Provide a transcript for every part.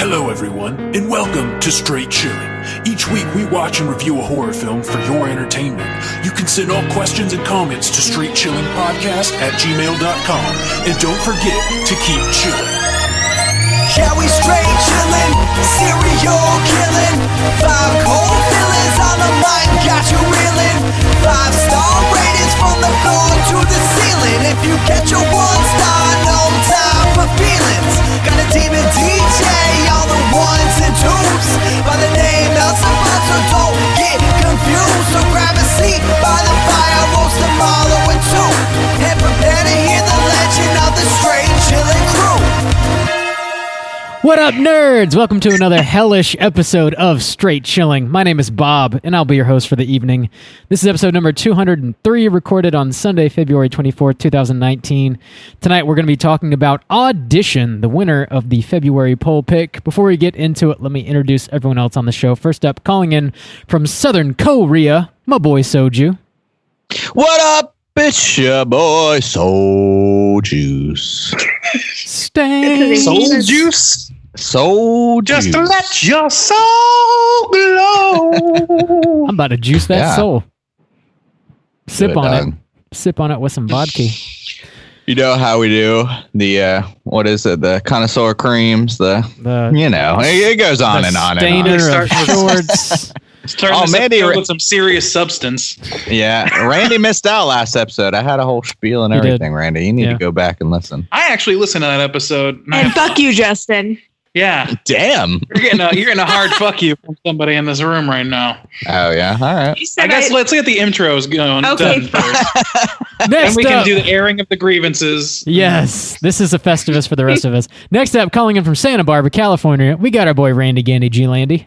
Hello everyone, and welcome to Straight Chilling. Each week we watch and review a horror film for your entertainment. You can send all questions and comments to straightchillingpodcast@gmail.com. And don't forget to keep chilling. Yeah, we straight chillin', serial killing. 5 cold feelings on the mic, got you reeling. 5-star ratings from the floor to the ceiling. If you get your 1 star, no time for feelings. Got a demon DJ, all the 1s and 2s. By the name of someone, so don't get confused. So grab a seat by the fire, roast them all over 2. And prepare to hear the legend of the Straight Chillin' crew. What up, nerds? Welcome to another hellish episode of Straight Chilling. My name is Bob, and I'll be your host for the evening. This is episode number 203, recorded on Sunday, February 24th, 2019. Tonight, we're going to be talking about Audition, the winner of the February poll pick. Before we get into it, let me introduce everyone else on the show. First up, calling in from Southern Korea, my boy Soju. What up? It's your boy Soul Juice. Soul Juice. Soul Juice. Just let your soul glow. I'm about to juice that soul. Sip Good, on dog. it. Sip on it with some vodka. You know how we do the what is it? The connoisseur creams. It goes on and on and on. Stainer of shorts. Starting Mandy, with some serious substance. Yeah, Randy missed out last episode. I had a whole spiel and You everything. did. Randy, you need to go back and listen. I actually listened to that episode. And fuck you, Justin. Yeah, Damn. you're getting a hard fuck you from somebody in this room right now. Oh yeah. All right. You said I guess let's get the intros going Okay, done first. Next And we can up, do the airing of the grievances. yes, this is a Festivus for the rest of us. Next up, calling in from Santa Barbara, California, we got our boy Randy Gandy G. Landy.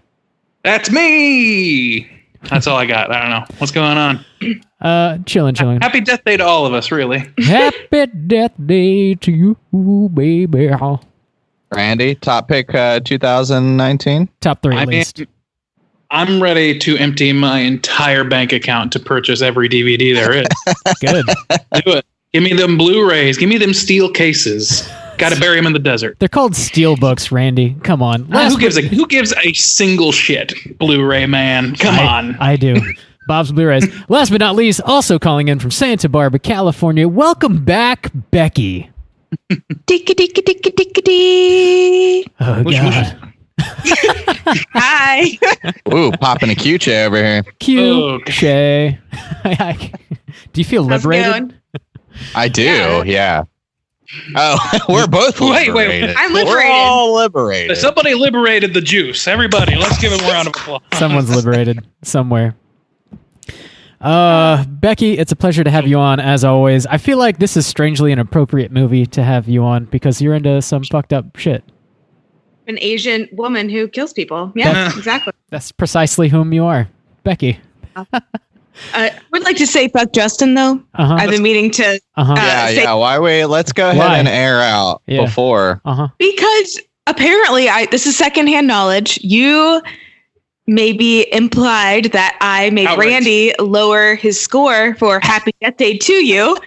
That's me. That's all I got. I don't know what's going on. Chilling. Happy Death Day to all of us, really. Happy Death Day to you, baby. Randy, top pick 2019. Top 3 at I mean, least. I'm ready to empty my entire bank account to purchase every DVD there is. Good. Do it. Give me them Blu-rays. Give me them steel cases. Got to bury them in the desert. They're called steel books, Randy. Come on. Who gives a single shit, Blu-ray man? Come on. I do. Bob's Blu-rays. Last but not least, also calling in from Santa Barbara, California, welcome back, Becky. Dicky. Oh, God. Hi. Ooh, popping a Q-Che over here. Cute. Shay. Do you feel How's it liberated? going? I do. Yeah. Oh, we're both Wait. liberated. I'm We're liberated. all liberated. Somebody liberated the juice. Everybody, let's give him a round of applause. Someone's liberated somewhere. Becky, it's a pleasure to have you on, as always. I feel like this is strangely an appropriate movie to have you on because you're into some fucked up shit. An Asian woman who kills people. Yeah, exactly. That's precisely whom you are, Becky. I would like to say fuck Justin, though. Uh-huh. I've been meaning to say Why let's go ahead Why? and air out before. Uh-huh. because apparently this is secondhand knowledge. You maybe implied that I made Outrage. Randy lower his score for Happy Death Day to you.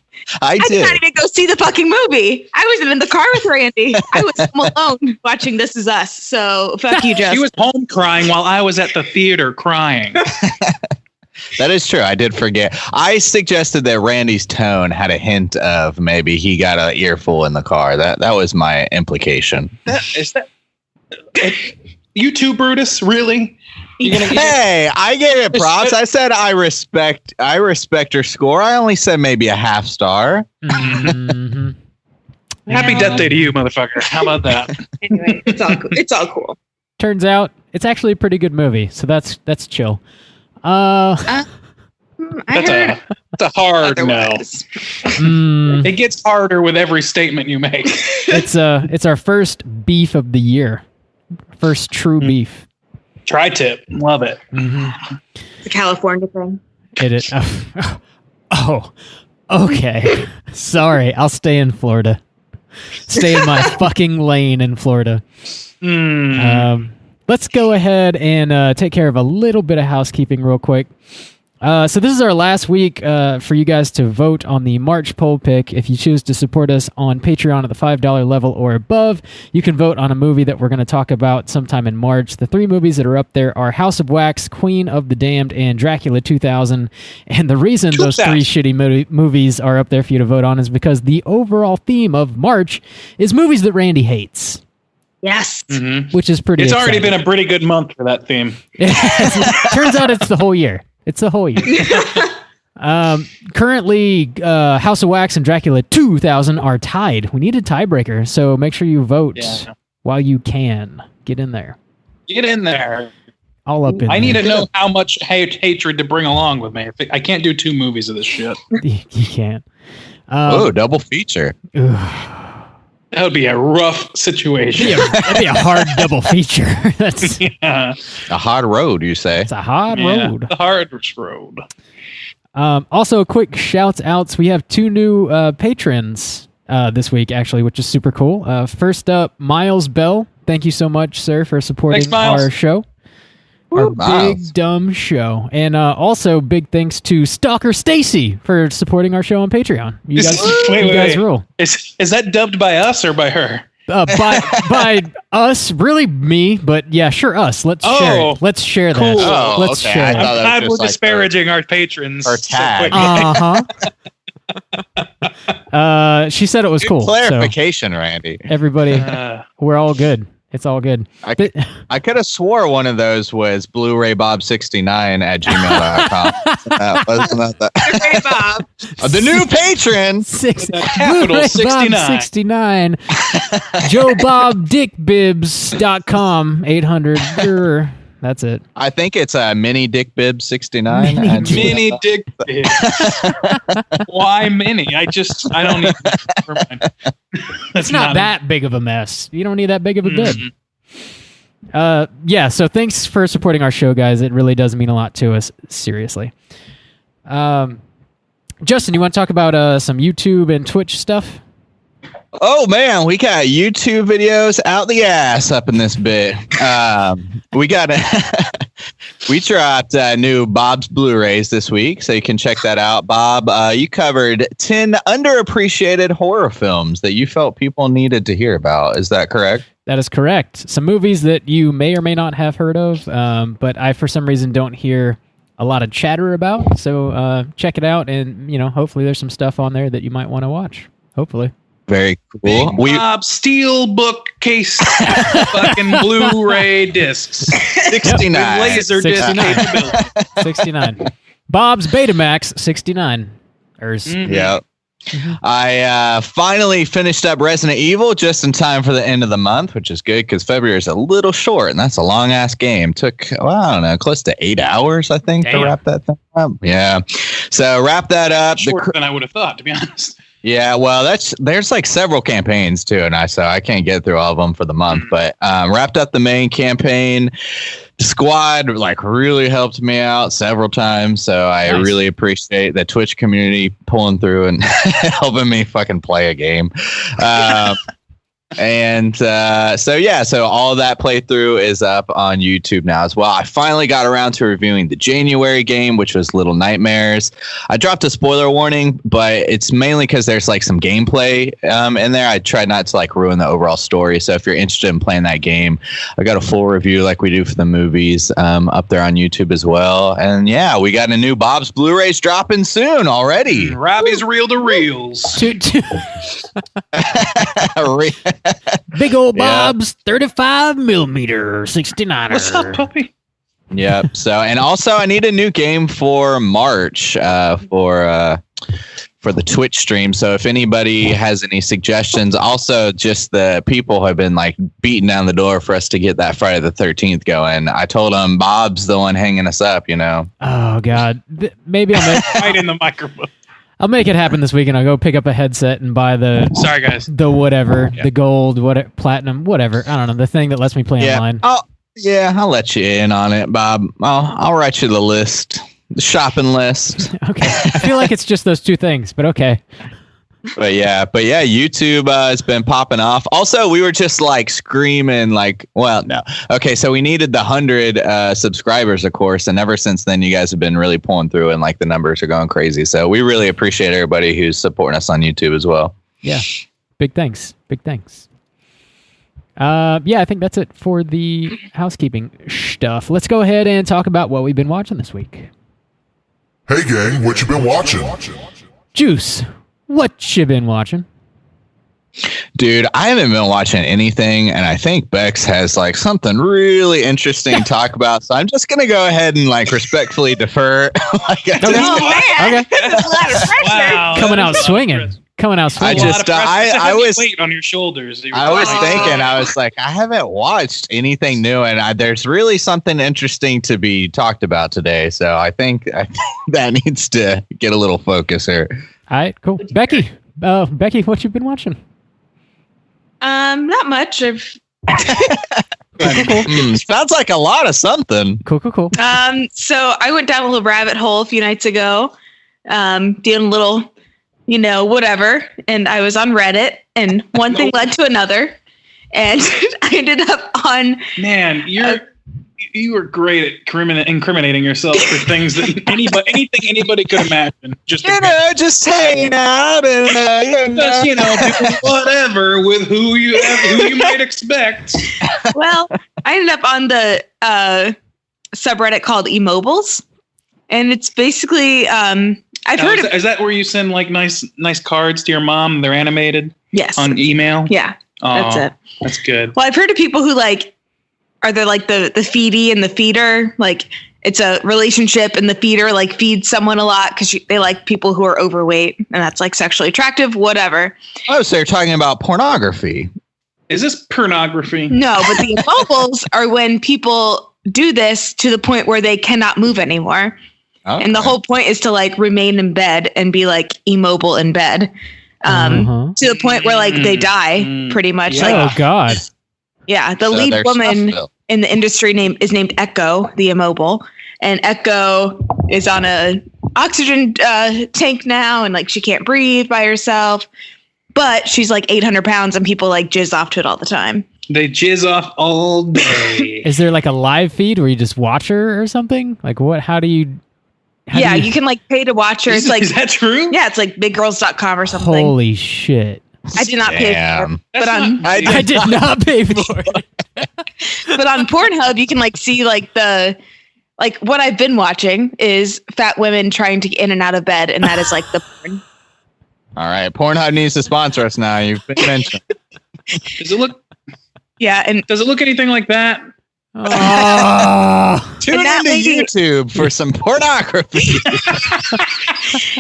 I I did did. not even go see the fucking movie. I wasn't in the car with Randy. I was home alone watching This Is Us. So fuck you, Justin. She was home crying while I was at the theater crying. That is true. I did forget. I suggested that Randy's tone had a hint of maybe he got an earful in the car. That was my implication. Is that you too, Brutus? Really? Hey, I gave it props. I said I respect her score. I only said maybe a half star. Mm-hmm. Happy Death Day to you, motherfucker. How about that? Anyway, it's all cool. It's all cool. Turns out it's actually a pretty good movie, so that's chill. I heard That's a hard otherwise. no. It gets harder with every statement you make. It's our first beef of the year, first true beef. Tri-tip. Love it. It's a California thing. It is. Oh, okay. Sorry, I'll stay in Florida. Stay in my fucking lane in Florida. Let's go ahead and take care of a little bit of housekeeping real quick. So this is our last week for you guys to vote on the March poll pick. If you choose to support us on Patreon at the $5 level or above, you can vote on a movie that we're going to talk about sometime in March. The 3 movies that are up there are House of Wax, Queen of the Damned, and Dracula 2000. And the reason those 3 shitty movies are up there for you to vote on is because the overall theme of March is movies that Randy hates. Yes. Which is pretty exciting. already been a pretty good month for that theme. Turns out it's the whole year. It's the whole year. Currently, House of Wax and Dracula 2000 are tied. We need a tiebreaker, so make sure you vote while you can. Get in there. Get in there. All up in I need there. to know how much hatred to bring along with me. I can't do 2 movies of this shit. You can't. Double feature. That would be a rough situation. That'd be a hard double feature. That's Yeah. A hard road, you say? it's a hard road. The hard road. Also, quick shouts outs. We have 2 new patrons this week, actually, which is super cool. First up, Miles Bell. Thank you so much, sir, for supporting Thanks, Miles. our show. Our big dumb show. And also big thanks to Stalker Stacy for supporting our show on Patreon. You guys rule. Is that dubbed by us or by her? By us, really me, but yeah, sure, us. Let's share it. Let's share that. Cool. Oh, Let's okay. share I it. thought that was I'm glad just we're like disparaging our patrons. her tag. She said it was cool. Clarification, Randy. Everybody, we're all good. It's all good. I could have swore one of those was Blu-raybob69 at gmail.com. Wasn't that? Hey, Bob. The new patron. Capital 69. 69. JoeBobDickBibs.com 800. That's it. I think it's a mini Dick Bib 69. Mini dick bibs. Why mini? I don't need. Never mind. It's not that big of a mess. You don't need that big of a bib. So thanks for supporting our show, guys. It really does mean a lot to us. Seriously. Justin, you want to talk about some YouTube and Twitch stuff? Oh man, we got YouTube videos out the ass up in this bit. We dropped new Bob's Blu-rays this week, so you can check that out. Bob, you covered 10 underappreciated horror films that you felt people needed to hear about. Is that correct? That is correct. Some movies that you may or may not have heard of, but I, for some reason, don't hear a lot of chatter about. So check it out, and hopefully there's some stuff on there that you might want to watch. Hopefully. Very cool. Bob steel bookcase fucking Blu-ray discs. 69. Laser disc 69. capability. 69. Bob's Betamax 69. Yeah. I finally finished up Resident Evil just in time for the end of the month, which is good because February is a little short, and that's a long ass game. Took, I don't know, close to 8 hours, I think, to wrap that thing up. Yeah. So wrap that up. Shorter than I would have thought, to be honest. Yeah, well, there's like several campaigns too, and so I can't get through all of them for the month. But wrapped up the main campaign. The squad really helped me out several times, so I really appreciate the Twitch community pulling through and helping me fucking play a game. So all of that playthrough is up on YouTube now as well. I finally got around to reviewing the January game, which was Little Nightmares. I dropped a spoiler warning, but it's mainly because there's like some gameplay in there. I tried not to like ruin the overall story. So if you're interested in playing that game, I got a full review like we do for the movies up there on YouTube as well. And yeah, we got a new Bob's Blu-rays dropping soon already. Robbie's reel to reels. Big old Bob's 35 millimeter 69er. What's up, puppy? Yep. So, and also I need a new game for March for the Twitch stream. So if anybody has any suggestions, also just the people have been like beating down the door for us to get that Friday the 13th going. I told them Bob's the one hanging us up, Oh God. Maybe I'll make Right in the microphone. I'll make it happen this weekend. I'll go pick up a headset and buy the Sorry, guys. the whatever, the gold, platinum, whatever. I don't know, the thing that lets me play online. I'll let you in on it, Bob. I'll write you the list, the shopping list. Okay. I feel like it's just those 2 things, but okay. But yeah, YouTube has been popping off. Also, we were just like screaming, like, well, no. Okay, so we needed the 100 subscribers, of course, and ever since then, you guys have been really pulling through, and like the numbers are going crazy. So we really appreciate everybody who's supporting us on YouTube as well. Yeah, big thanks. I think that's it for the housekeeping stuff. Let's go ahead and talk about what we've been watching this week. Hey gang, what you been watching? Juice, what you been watching? Dude, I haven't been watching anything, and I think Bex has like something really interesting to talk about. So I'm just gonna go ahead and like respectfully defer. Okay. This is a lot of pressure. Wow. Coming out swinging. I was weight on your shoulders. I was thinking, I was like, I haven't watched anything new, and there's really something interesting to be talked about today. So I think that needs to get a little focus here. All right, cool. Becky, what you been watching? Not much. Sounds like a lot of something. Cool. So I went down a little rabbit hole a few nights ago, doing a little, whatever. And I was on Reddit, and one thing led to another, and I ended up on. Man, you were great at incriminating yourself for things that anything anybody could imagine. Just hanging out and whatever with who you might expect. Well, I ended up on the subreddit called Emobles, and it's basically I've heard is that where you send like nice cards to your mom and they're animated? Yes. On email? Yeah. That's it. That's good. Well, I've heard of people who are there like the feedie and the feeder? Like it's a relationship, and the feeder like feeds someone a lot because they like people who are overweight, and that's like sexually attractive, whatever. Oh, so you're talking about pornography. Is this pornography? No, but the Emobles are when people do this to the point where they cannot move anymore. Okay. And the whole point is to like remain in bed and be like immobile in bed to the point where like they die pretty much. Yeah. Like, oh God. Yeah. The lead woman in the industry is named Echo, the Immobile, and Echo is on a oxygen tank now. And like, she can't breathe by herself, but she's like 800 pounds and people like jizz off to it all the time. They jizz off all day. Is there like a live feed where you just watch her or something? Like what, you can like pay to watch her. It's like, is that true? Yeah, it's like biggirls.com or something. Holy shit. I did not pay for it. But I did not pay for it. But on Pornhub, you can like see like what I've been watching is fat women trying to get in and out of bed, and that is like the porn. All right, Pornhub needs to sponsor us now. You've been mentioned. Does it look? Yeah, and does it look anything like that? Tune into YouTube for some pornography.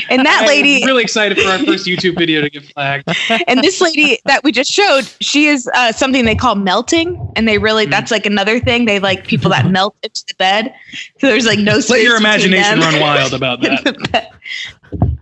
And that lady, I'm really excited for our first YouTube video to get flagged. And this lady that we just showed, she is something they call melting, and they really that's like another thing. They like people that melt into the bed. So there's like no space. Let your imagination run wild about that.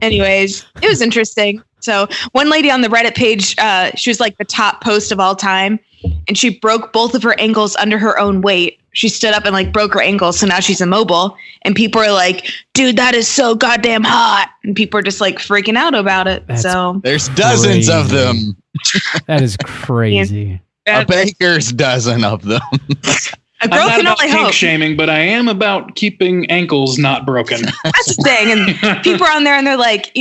Anyways, it was interesting. So one lady on the Reddit page, she was like the top post of all time, and she broke both of her ankles under her own weight. She stood up and like broke her ankles, so now she's immobile. And people are like, "Dude, that is so goddamn hot!" And people are just like freaking out about it. So there's dozens of them. That is crazy. A baker's dozen of them. A girl I'm can not only about kink hope. shaming, but I am about keeping ankles not broken. That's the thing. And people are on there and they're like,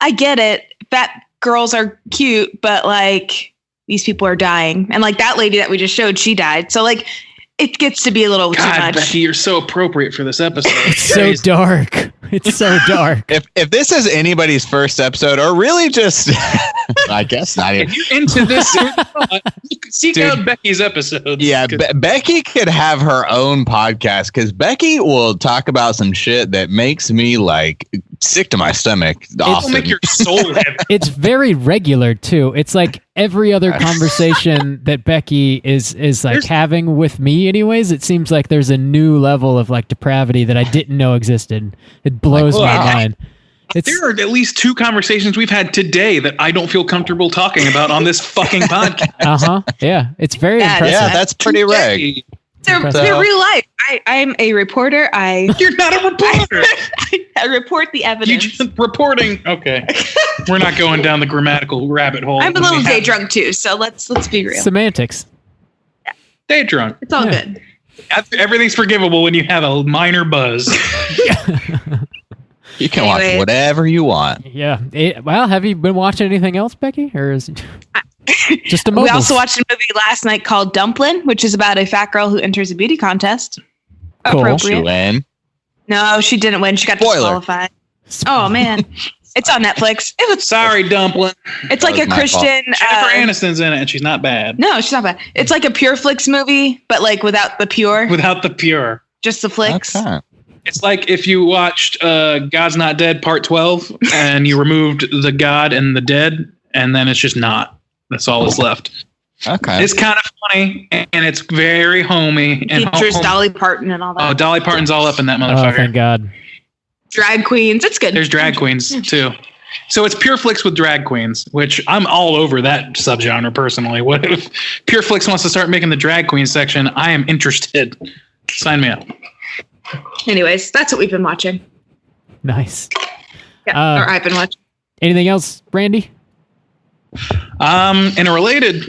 I get it. Fat girls are cute, but like these people are dying. And like that lady that we just showed, she died. So like it gets to be a little too much. Becky, you're so appropriate for this episode. It's so dark. It's so dark. If this is anybody's first episode, or really just, I guess not even. If you're into this, seek out Becky's episodes. Yeah, Becky could have her own podcast because Becky will talk about some shit that makes me like sick to my stomach. It'll make your soul heavy. It's very regular too. It's like every other conversation that Becky is like having with me anyways. It seems like there's a new level of like depravity that I didn't know existed. It blows my mind. There are at least 2 conversations we've had today that I don't feel comfortable talking about on this fucking podcast. Yeah, it's very impressive. Yeah, that's pretty reg. They're real life. I'm a reporter. You're not a reporter. I report the evidence. Reporting. Okay. We're not going down the grammatical rabbit hole. I'm a little day drunk too, so let's be real. Semantics. Day drunk. It's all good. Everything's forgivable when you have a minor buzz. You can watch whatever you want. Yeah. Well, have you been watching anything else, Becky? Or is it just a We also watched a movie last night called Dumplin', which is about a fat girl who enters a beauty contest. Cool. Appropriate. She win. No, she didn't win. She got Spoiler. disqualified. Oh man, it's on Netflix. It was Sorry, Dumpling. It's like a Christian. Jennifer Aniston's in it, and she's not bad. No, she's not bad. It's like a Pure Flix movie, but like without the pure, Without the pure. just the flicks. Okay. It's like if you watched God's Not Dead Part 12 and you removed the God and the dead, and then it's just not. That's all that's left. Okay. It's kind of funny, and it's very homey. And Features Dolly Parton and all that. Oh, Dolly Parton's all up in that Oh, motherfucker. thank God. Drag queens. It's good. There's drag queens too. So it's Pure Flix with drag queens, which I'm all over that subgenre personally. What if Pure Flix wants to start making the drag queen section? I am interested. Sign me up. Anyways, that's what we've been watching. Nice. Yeah, or I've been watching. Anything else, Brandy? In a related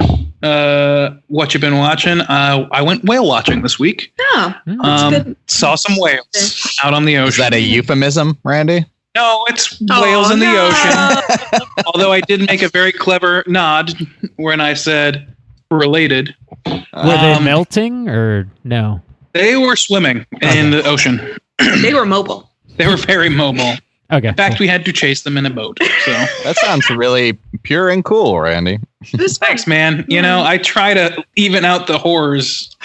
what you've been watching, I went whale watching this week. Oh, that's good. Saw some whales out on the Is ocean. that a euphemism, Randy? No, it's whales in the ocean. Although I did make a very clever nod when I said related. Were they melting or no? They were swimming in the ocean. They were mobile. They were very mobile. Okay. In fact, we had to chase them in a boat. So That sounds really pure and cool, Randy. It was fun. thanks, man. You know, I try to even out the horrors.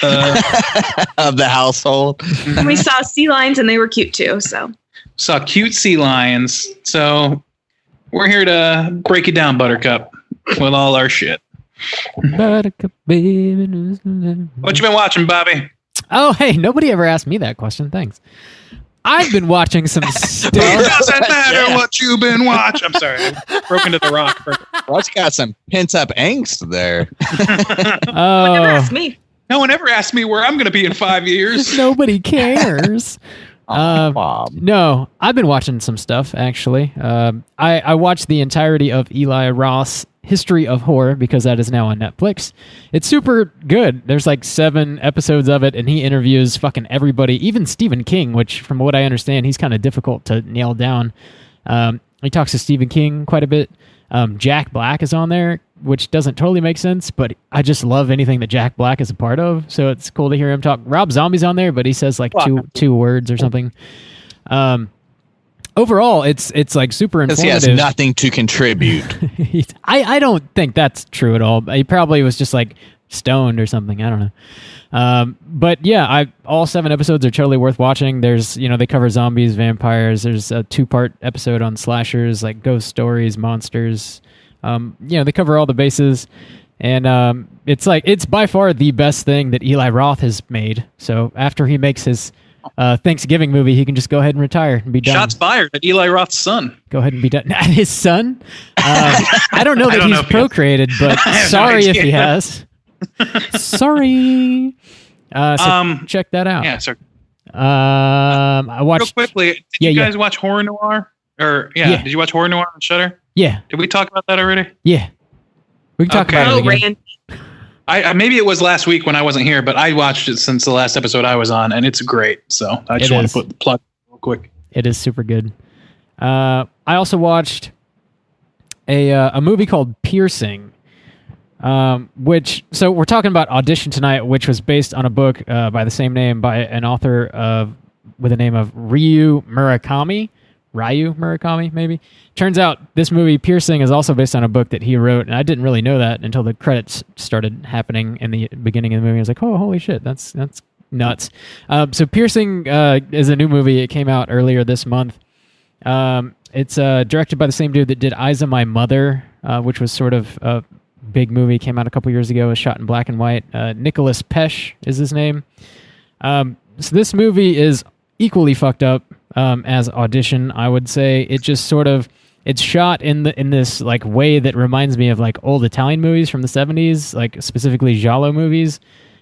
Of the household. And we saw sea lions, and they were cute too. So Saw cute sea lions. So we're here to break it down, Buttercup, with all our shit. Buttercup, baby. What you been watching, Bobby? Oh, hey, nobody ever asked me that question. Thanks. I've been watching some stuff. Doesn't matter what you've been watching. I'm sorry, I broke into the rock. Russ got some pent-up angst there. never Oh, asked me. No one ever asked me where I'm going to be in 5 years. nobody cares. Bob. No, I've been watching some stuff, actually. I watched the entirety of Eli Roth's History of Horror because that is now on Netflix. It's super good. There's like 7 episodes of it, and he interviews fucking everybody, even Stephen King, which from what I understand, he's kind of difficult to nail down. He talks to Stephen King quite a bit. Jack Black is on there, which doesn't totally make sense, but I just love anything that Jack Black is a part of, so it's cool to hear him talk. Rob Zombie's on there, but he says like two words or something. Overall, it's like super Because he informative. has nothing to contribute. I don't think that's true at all. He probably was just like stoned or something. I don't know. But yeah, all 7 episodes are totally worth watching. There's, they cover zombies, vampires. There's a 2-part episode on slashers, like ghost stories, monsters. They cover all the bases. And it's by far the best thing that Eli Roth has made. So after he makes his Thanksgiving movie, he can just go ahead and retire and be done. Shots fired at Eli Roth's son. Go ahead and be done. Not his son? I don't know that don't know he's if he has. procreated, but I have no sorry if idea. he has. Sorry. So check that out. Yeah, sir. I Real watched. quickly, did Yeah, you yeah. guys watch Horror Noir? Yeah. Did you watch Horror Noir on Shudder? Yeah, Did we talk about that already? yeah. We can talk Okay. about it Oh, again. Rand. I maybe it was last week when I wasn't here, but I watched it since the last episode I was on, and it's great. So I just It want is. to put the plug real quick. It is super good. I also watched a movie called Piercing, so we're talking about Audition tonight, which was based on a book by the same name by an author with the name of Ryu Murakami, maybe. Turns out this movie Piercing is also based on a book that he wrote, and I didn't really know that until the credits started happening in the beginning of the movie. I was like, oh, holy shit, that's nuts. So Piercing is a new movie. It came out earlier this month. It's directed by the same dude that did Eyes of My Mother, which was sort of a big movie, came out a couple years ago. It was shot in black and white. Nicholas Pesh is his name. So this movie is equally fucked up as Audition, I would say. It just sort of, it's shot in this like way that reminds me of like old Italian movies from the 70s, like specifically giallo movies.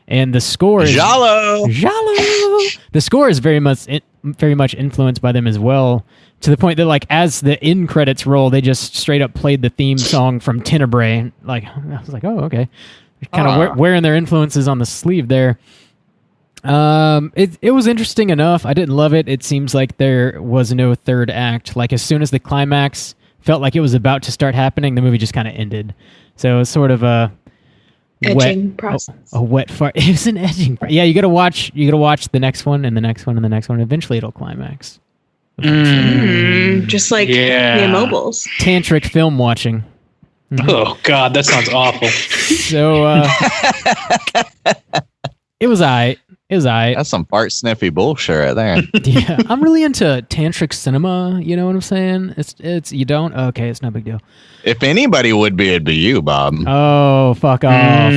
And the score is Jalo. The score is very much influenced by them as well, to the point that like as the end credits roll, they just straight up played the theme song from Tenebrae. Like I was like, oh okay, kind of wearing their influences on the sleeve there. It was interesting enough. I didn't love it. It seems like there was no third act. Like as soon as the climax felt like it was about to start happening, the movie just kind of ended. So it was sort of a Edging process. A wet fart. It was an edging. Yeah, you gotta watch the next one and the next one and the next one. Eventually, it'll climax. Just like the immobiles. Tantric film watching. Oh God, that sounds awful. So it was aight. That's some fart sniffy bullshit right there. Yeah, I'm really into tantric cinema. You know what I'm saying? It's you don't? Okay, it's no big deal. If anybody would be, it'd be you, Bob. Oh, fuck off.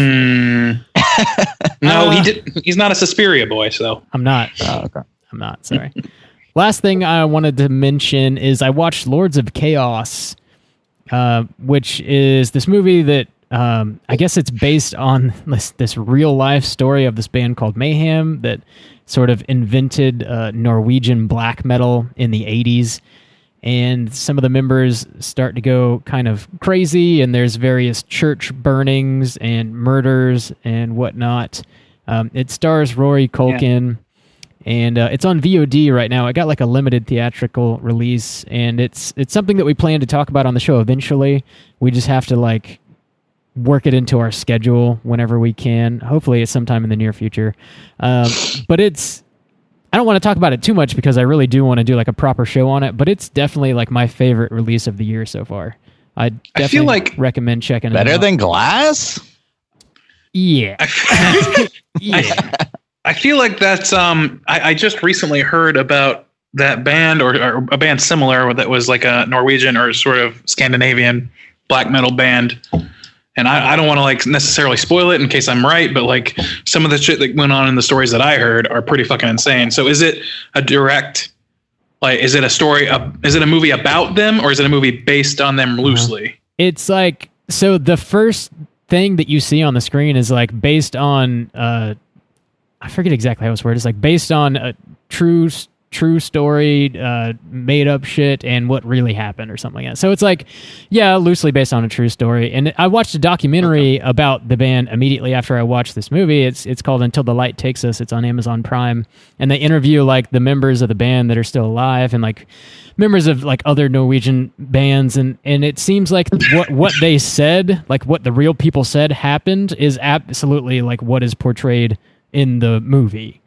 No, he's not a Suspiria boy, so. I'm not. Oh, okay. I'm not, sorry. Last thing I wanted to mention is I watched Lords of Chaos, which is this movie that I guess it's based on this real life story of this band called Mayhem that sort of invented Norwegian black metal in the 80s. And some of the members start to go kind of crazy, and there's various church burnings and murders and whatnot. It stars Rory Culkin, and it's on VOD right now. It got like a limited theatrical release, and it's something that we plan to talk about on the show eventually. We just have to like work it into our schedule whenever we can. Hopefully it's sometime in the near future. But I don't want to talk about it too much because I really do want to do like a proper show on it, but it's definitely like my favorite release of the year so far. I definitely feel like recommend checking it out. Better than Glass? Yeah. Yeah. I feel like that's I just recently heard about that band or a band similar that was like a Norwegian or sort of Scandinavian black metal band. And I don't want to like necessarily spoil it in case I'm right, but like some of the shit that went on in the stories that I heard are pretty fucking insane. So is it a direct, like, is it a story? Is it a movie about them, or is it a movie based on them loosely? It's like, so the first thing that you see on the screen is like based on, I forget exactly how it's worded. It's like based on a true story, made up shit, and what really happened or something like that. So it's like, yeah, loosely based on a true story. And I watched a documentary about the band immediately after I watched this movie. It's called Until the Light Takes Us. It's on Amazon Prime. And they interview like the members of the band that are still alive and like members of like other Norwegian bands. And it seems like what they said, like what the real people said happened is absolutely like what is portrayed in the movie.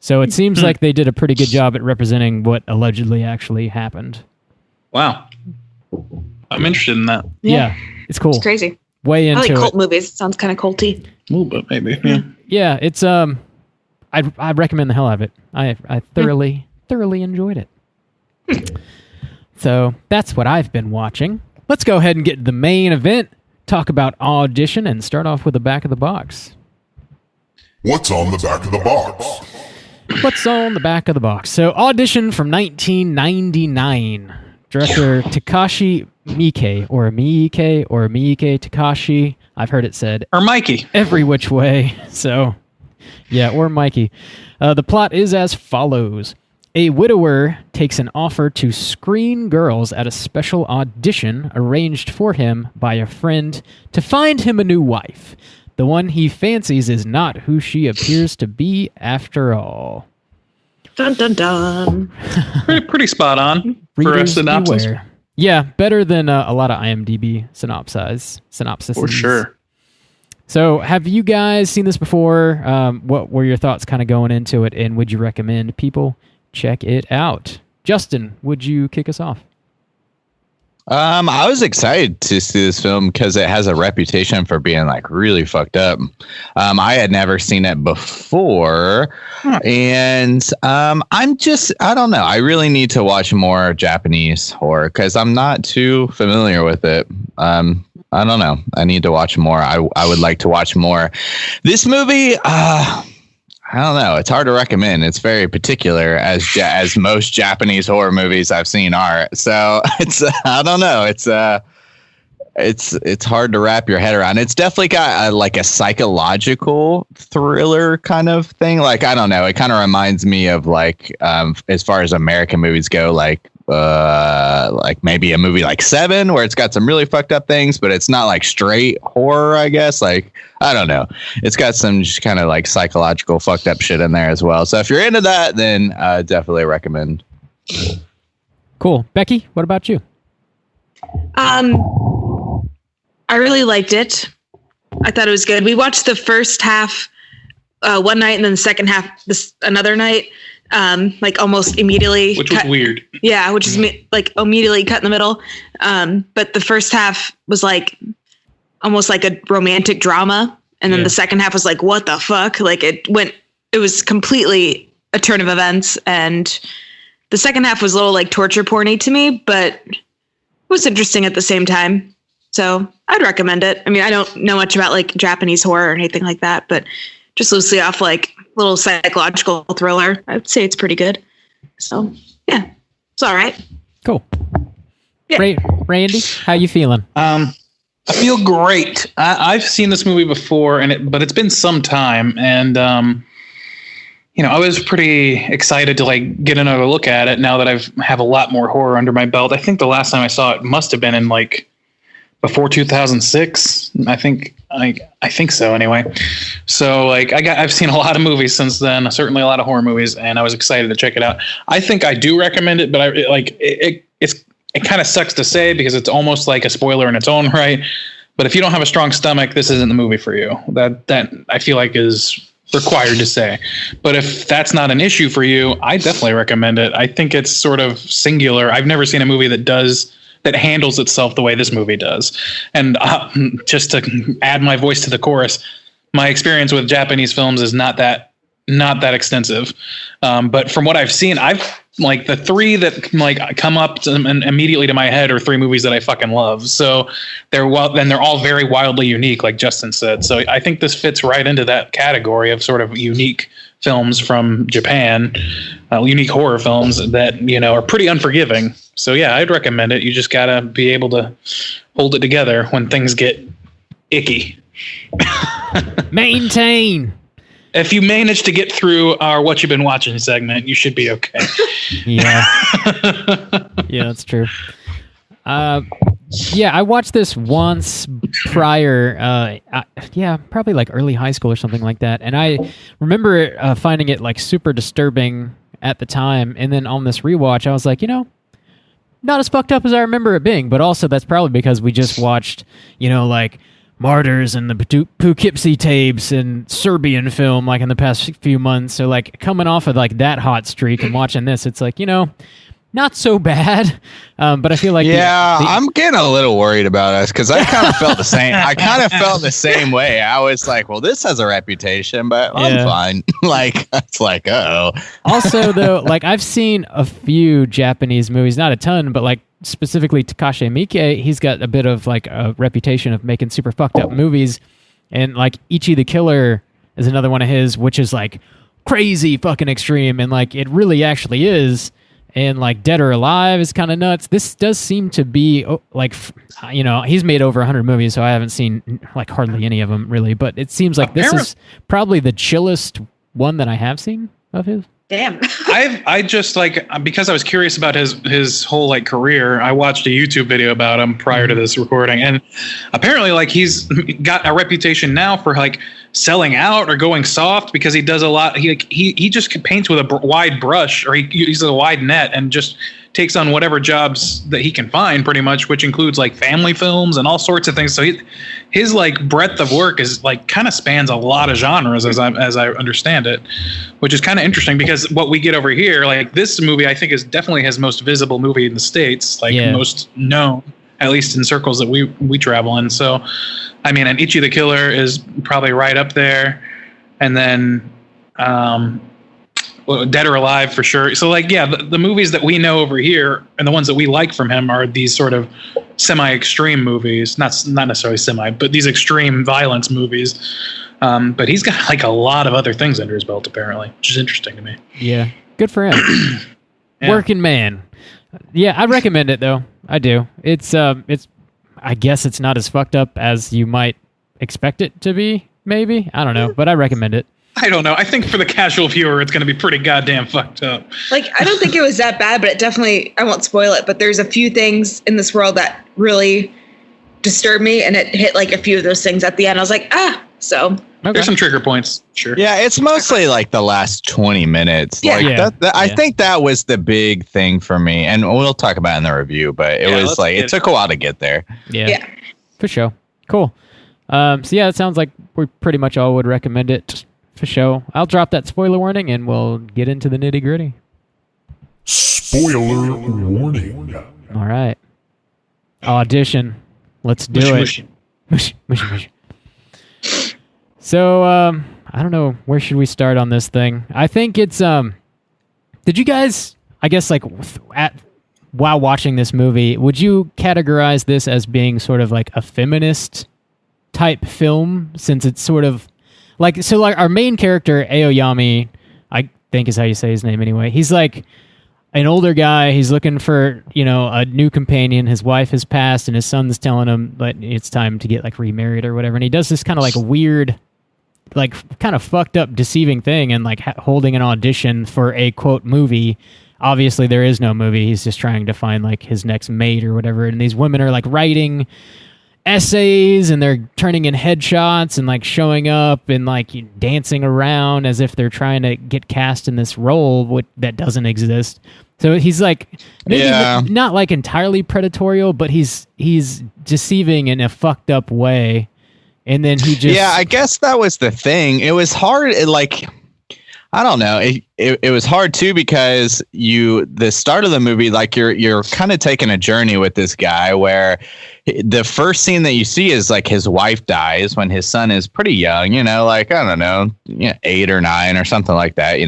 So it seems like they did a pretty good job at representing what allegedly actually happened. Wow. I'm interested in that. Yeah, it's cool. It's crazy. Way into I like cult it. movies. It sounds kind of culty. A little bit, maybe. Yeah. Yeah, it's I recommend the hell out of it. I thoroughly enjoyed it. So that's what I've been watching. Let's go ahead and get to the main event. Talk about Audition and start off with the back of the box. What's on the back of the box? What's on the back of the box? So, Audition from 1999. Director Takashi Miike, or Miike Takashi. I've heard it said Or Mikey. every which way. So, yeah, or Mikey. The plot is as follows. A widower takes an offer to screen girls at a special audition arranged for him by a friend to find him a new wife. The one he fancies is not who she appears to be after all. Dun dun dun. Pretty spot on for a Readers synopsis. beware. Yeah, better than a lot of IMDb synopses. For sure. So, have you guys seen this before? What were your thoughts kind of going into it, and would you recommend people check it out? Justin, would you kick us off? I was excited to see this film because it has a reputation for being like really fucked up. I had never seen it before, and I don't know. I really need to watch more Japanese horror because I'm not too familiar with it. I don't know. I need to watch more. I would like to watch more. This movie, I don't know. It's hard to recommend. It's very particular, as most Japanese horror movies I've seen are. So it's I don't know. It's it's hard to wrap your head around. It's definitely got like a psychological thriller kind of thing. Like, I don't know. It kind of reminds me of like, as far as American movies go, like maybe a movie like Seven, where it's got some really fucked up things, but it's not like straight horror, I guess. Like, I don't know. It's got some just kind of like psychological fucked up shit in there as well. So if you're into that, then definitely recommend. Cool. Becky, what about you? I really liked it. I thought it was good. We watched the first half one night and then the second half another night, like almost immediately. Which was weird. Yeah, which is like immediately cut in the middle. But the first half was like almost like a romantic drama. And then the second half was like, what the fuck? Like it was completely a turn of events. And the second half was a little like torture porny to me, but it was interesting at the same time. So I'd recommend it. I mean, I don't know much about like Japanese horror or anything like that, but just loosely off like little psychological thriller, I would say it's pretty good. So yeah, it's all right. Cool. Yeah. Randy, how you feeling? I feel great. I've seen this movie before, but it's been some time, and I was pretty excited to like get another look at it now that I have a lot more horror under my belt. I think the last time I saw it must have been in like before 2006. I think so anyway. So like I've seen a lot of movies since then, certainly a lot of horror movies, and I was excited to check it out. I think I do recommend it, but it kind of sucks to say because it's almost like a spoiler in its own right. But if you don't have a strong stomach, this isn't the movie for you. That I feel like is required to say. But if that's not an issue for you, I definitely recommend it. I think it's sort of singular. I've never seen a movie that handles itself the way this movie does. And just to add my voice to the chorus, my experience with Japanese films is not that extensive. But from what I've seen, I've like the three that like come up immediately to my head are three movies that I fucking love. So they're all very wildly unique, like Justin said. So I think this fits right into that category of sort of unique films from Japan, unique horror films that, are pretty unforgiving. So yeah, I'd recommend it. You just gotta be able to hold it together when things get icky. Maintain. If you manage to get through our What You've Been Watching segment, you should be okay. Yeah. Yeah, that's true. Yeah, I watched this once prior. Probably like early high school or something like that. And I remember finding it like super disturbing at the time. And then on this rewatch, I was like, not as fucked up as I remember it being. But also that's probably because we just watched, like Martyrs and the Poughkeepsie tapes and Serbian film like in the past few months. So like coming off of like that hot streak and watching this, it's like, not so bad. But I feel like I'm getting a little worried about us because I kind of felt the same. I kind of felt the same way. I was like, well, this has a reputation, but I'm fine. Like, it's like, Also, though, like I've seen a few Japanese movies, not a ton, but like specifically Takashi Miike, he's got a bit of like a reputation of making super fucked up movies. And like Ichi the Killer is another one of his, which is like crazy fucking extreme. And like it really actually is. And like Dead or Alive is kind of nuts. This does seem to be like, he's made over 100 movies, so I haven't seen like hardly any of them really. But it seems like this is probably the chillest one that I have seen of his. Damn. I just like, because I was curious about his whole like career, I watched a YouTube video about him prior to this recording, and apparently like he's got a reputation now for like selling out or going soft because he does a lot. He just paints with a wide brush, or he uses a wide net and just takes on whatever jobs that he can find, pretty much, which includes like family films and all sorts of things. So his like breadth of work is like kind of spans a lot of genres as I understand it, which is kind of interesting because what we get over here, like this movie, I think is definitely his most visible movie in the States, like most known, at least in circles that we travel in. So, I mean, and Ichi the Killer is probably right up there. And then, Dead or Alive for sure. So like, yeah, the movies that we know over here and the ones that we like from him are these sort of semi-extreme movies, not necessarily semi, but these extreme violence movies. But he's got like a lot of other things under his belt apparently, which is interesting to me. Yeah, good for him. Yeah. Working man. Yeah, I recommend it though. I do. It's I guess it's not as fucked up as you might expect it to be. Maybe, I don't know, but I recommend it. I don't know. I think for the casual viewer, it's going to be pretty goddamn fucked up. Like, I don't think it was that bad, but it definitely, I won't spoil it, but there's a few things in this world that really disturbed me, and it hit like a few of those things at the end. I was like, so. Okay. There's some trigger points, sure. Yeah, it's mostly like the last 20 minutes. Yeah. Like I think that was the big thing for me, and we'll talk about it in the review, but it took a while to get there. Yeah. For sure. Cool. So yeah, it sounds like we pretty much all would recommend it for sure. I'll drop that spoiler warning and we'll get into the nitty gritty. Spoiler warning. All right. Audition. Let's do it. Mushy. So, I don't know, where should we start on this thing? I think it's, did you guys, I guess, like, while watching this movie, would you categorize this as being sort of like a feminist type film, since it's sort of, like, so, like, our main character, Aoyami, I think is how you say his name anyway, he's, like, an older guy, he's looking for, a new companion. His wife has passed, and his son's telling him that it's time to get, like, remarried or whatever, and he does this kind of, like, weird, like, kind of fucked up, deceiving thing, and, like, holding an audition for a, quote, movie. Obviously, there is no movie. He's just trying to find, like, his next mate or whatever, and these women are, like, writing essays, and they're turning in headshots and, like, showing up and, like, dancing around as if they're trying to get cast in this role that doesn't exist. So he's, like, maybe not, like, entirely predatorial, but he's deceiving in a fucked up way. And then he just... Yeah, I guess that was the thing. It was hard, I don't know. It was hard too, because the start of the movie, like, you're kind of taking a journey with this guy where the first scene that you see is, like, his wife dies when his son is pretty young, like, I don't know, 8 or 9 or something like that,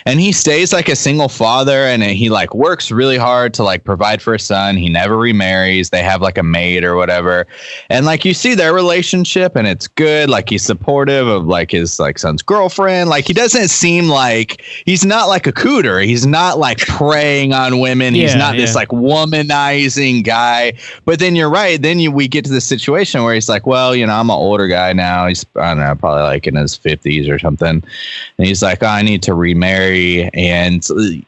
and he stays like a single father, and he, like, works really hard to, like, provide for his son. He never remarries. They have, like, a maid or whatever. And, like, you see their relationship, and it's good. Like, he's supportive of, like, his, like, son's girlfriend. Like, he doesn't seem like, he's not like a cooter. He's not, like, preying on women. He's not this, like, womanizing guy. But then you're right. Then we get to the situation where he's like, well, I'm an older guy now. He's, I don't know, probably like in his 50s or something. And he's like, I need to remarry. And,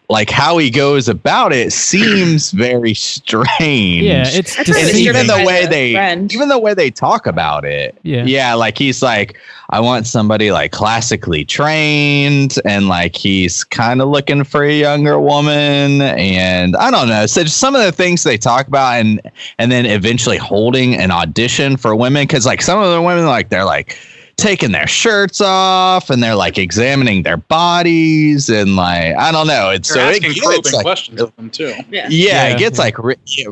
like, how he goes about it seems very strange. Yeah, it's even the way they talk about it. Yeah, like, he's like, I want somebody, like, classically trained, and, like, he's kind of looking for a younger woman, and I don't know. So just some of the things they talk about, and then eventually holding an audition for women, because, like, some of the women, like, they're, like, taking their shirts off, and they're, like, examining their bodies, and, like, I don't know. It's they're so asking probing questions of them too. It gets like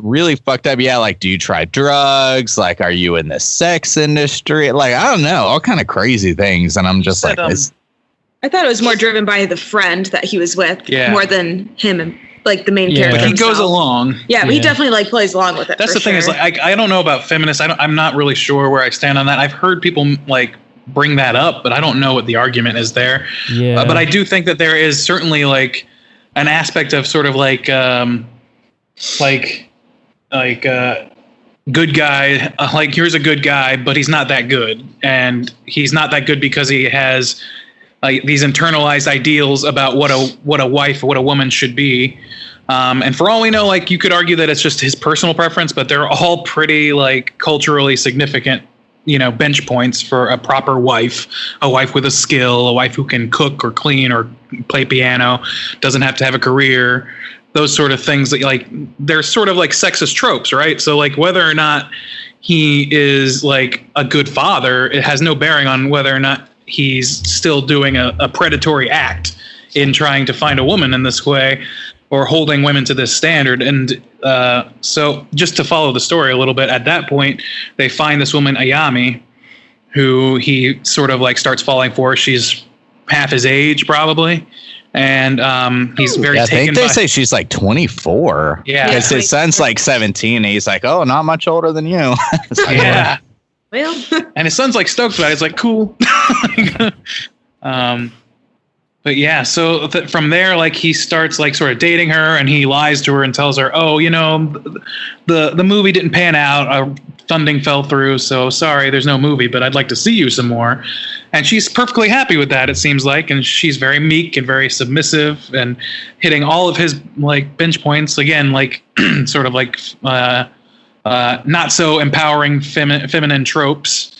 really fucked up. Yeah, like, do you try drugs? Like, are you in the sex industry? Like, I don't know, all kind of crazy things. And I'm just like, I thought it was more driven by the friend that he was with, more than him and, like, the main character. But he himself. goes along. Yeah, but he definitely, like, plays along with it. That's the thing is, like, I don't know about feminists. I'm not really sure where I stand on that. I've heard people, like, bring that up, but I don't know what the argument is there. Yeah. But I do think that there is certainly, like, an aspect of sort of like good guy, like, here's a good guy, but he's not that good, and he's not that good because he has, like, these internalized ideals about what a wife, what a woman should be. And for all we know, like, you could argue that it's just his personal preference, but they're all pretty, like, culturally significant, bench points for a proper wife, a wife with a skill, a wife who can cook or clean or play piano, doesn't have to have a career, those sort of things that, like, they're sort of like sexist tropes, right? So, like, whether or not he is, like, a good father, it has no bearing on whether or not he's still doing a predatory act in trying to find a woman in this way, or holding women to this standard. And so just to follow the story a little bit, at that point, they find this woman, Ayami, who he sort of, like, starts falling for. She's half his age, probably. And he's very taken by... I think they say she's, like, 24. Yeah. Because his son's, like, 17. And he's like, oh, not much older than you. Yeah. Well... And his son's, like, stoked about it. He's like, cool. But yeah, so from there, like, he starts, like, sort of dating her, and he lies to her and tells her, oh, the movie didn't pan out. funding fell through, so sorry, there's no movie, but I'd like to see you some more. And she's perfectly happy with that, it seems like, and she's very meek and very submissive and hitting all of his like bench points again, like sort of like not so empowering feminine tropes.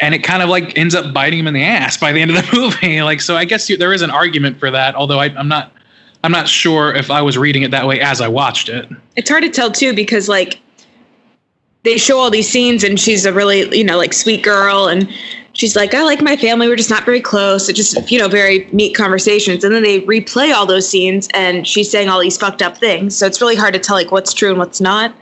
And it kind of like ends up biting him in the ass by the end of the movie. Like, so I guess there is an argument for that, although I'm not sure if I was reading it that way as I watched it. It's hard to tell too, because like they show all these scenes and she's a really, you know, like sweet girl, and she's like, I like my family, we're just not very close. It just, you know, very neat conversations. And then they replay all those scenes and she's saying all these fucked up things. So it's really hard to tell like what's true and what's not.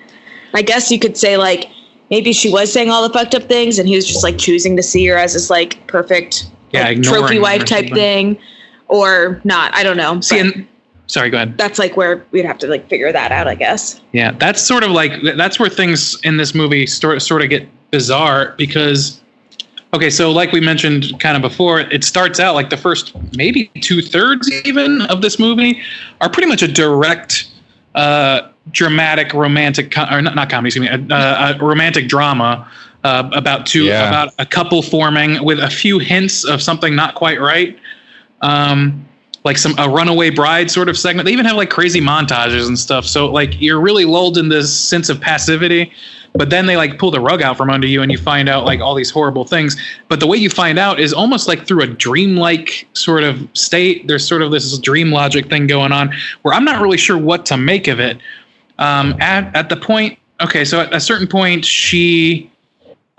I guess you could say like maybe she was saying all the fucked up things and he was just like choosing to see her as this like perfect like, trophy wife type thing, or not. I don't know. See, sorry, go ahead. That's like where we'd have to like figure that out, I guess. Yeah, that's sort of like, that's where things in this movie sort of get bizarre because, okay, so like we mentioned kind of before, it starts out like the first maybe 2/3 even of this movie are pretty much a direct dramatic romantic, or not comedy, excuse me, a romantic drama about a couple forming with a few hints of something not quite right. Like a runaway bride sort of segment. They even have like crazy montages and stuff. So like you're really lulled in this sense of passivity, but then they like pull the rug out from under you and you find out like all these horrible things. But the way you find out is almost like through a dreamlike sort of state. There's sort of this dream logic thing going on where I'm not really sure what to make of it. At the point, okay, so at a certain point, she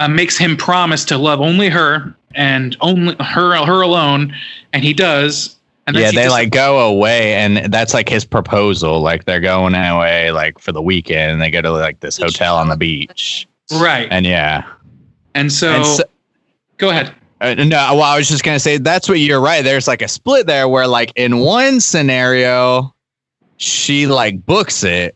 makes him promise to love only her and only her alone, and he does. And then they like go away, and that's like his proposal. Like they're going away like for the weekend, and they go to like this hotel on the beach, right? And so go ahead. No, well, I was just gonna say that's what you're right. There's like a split there where like in one scenario, she like books it,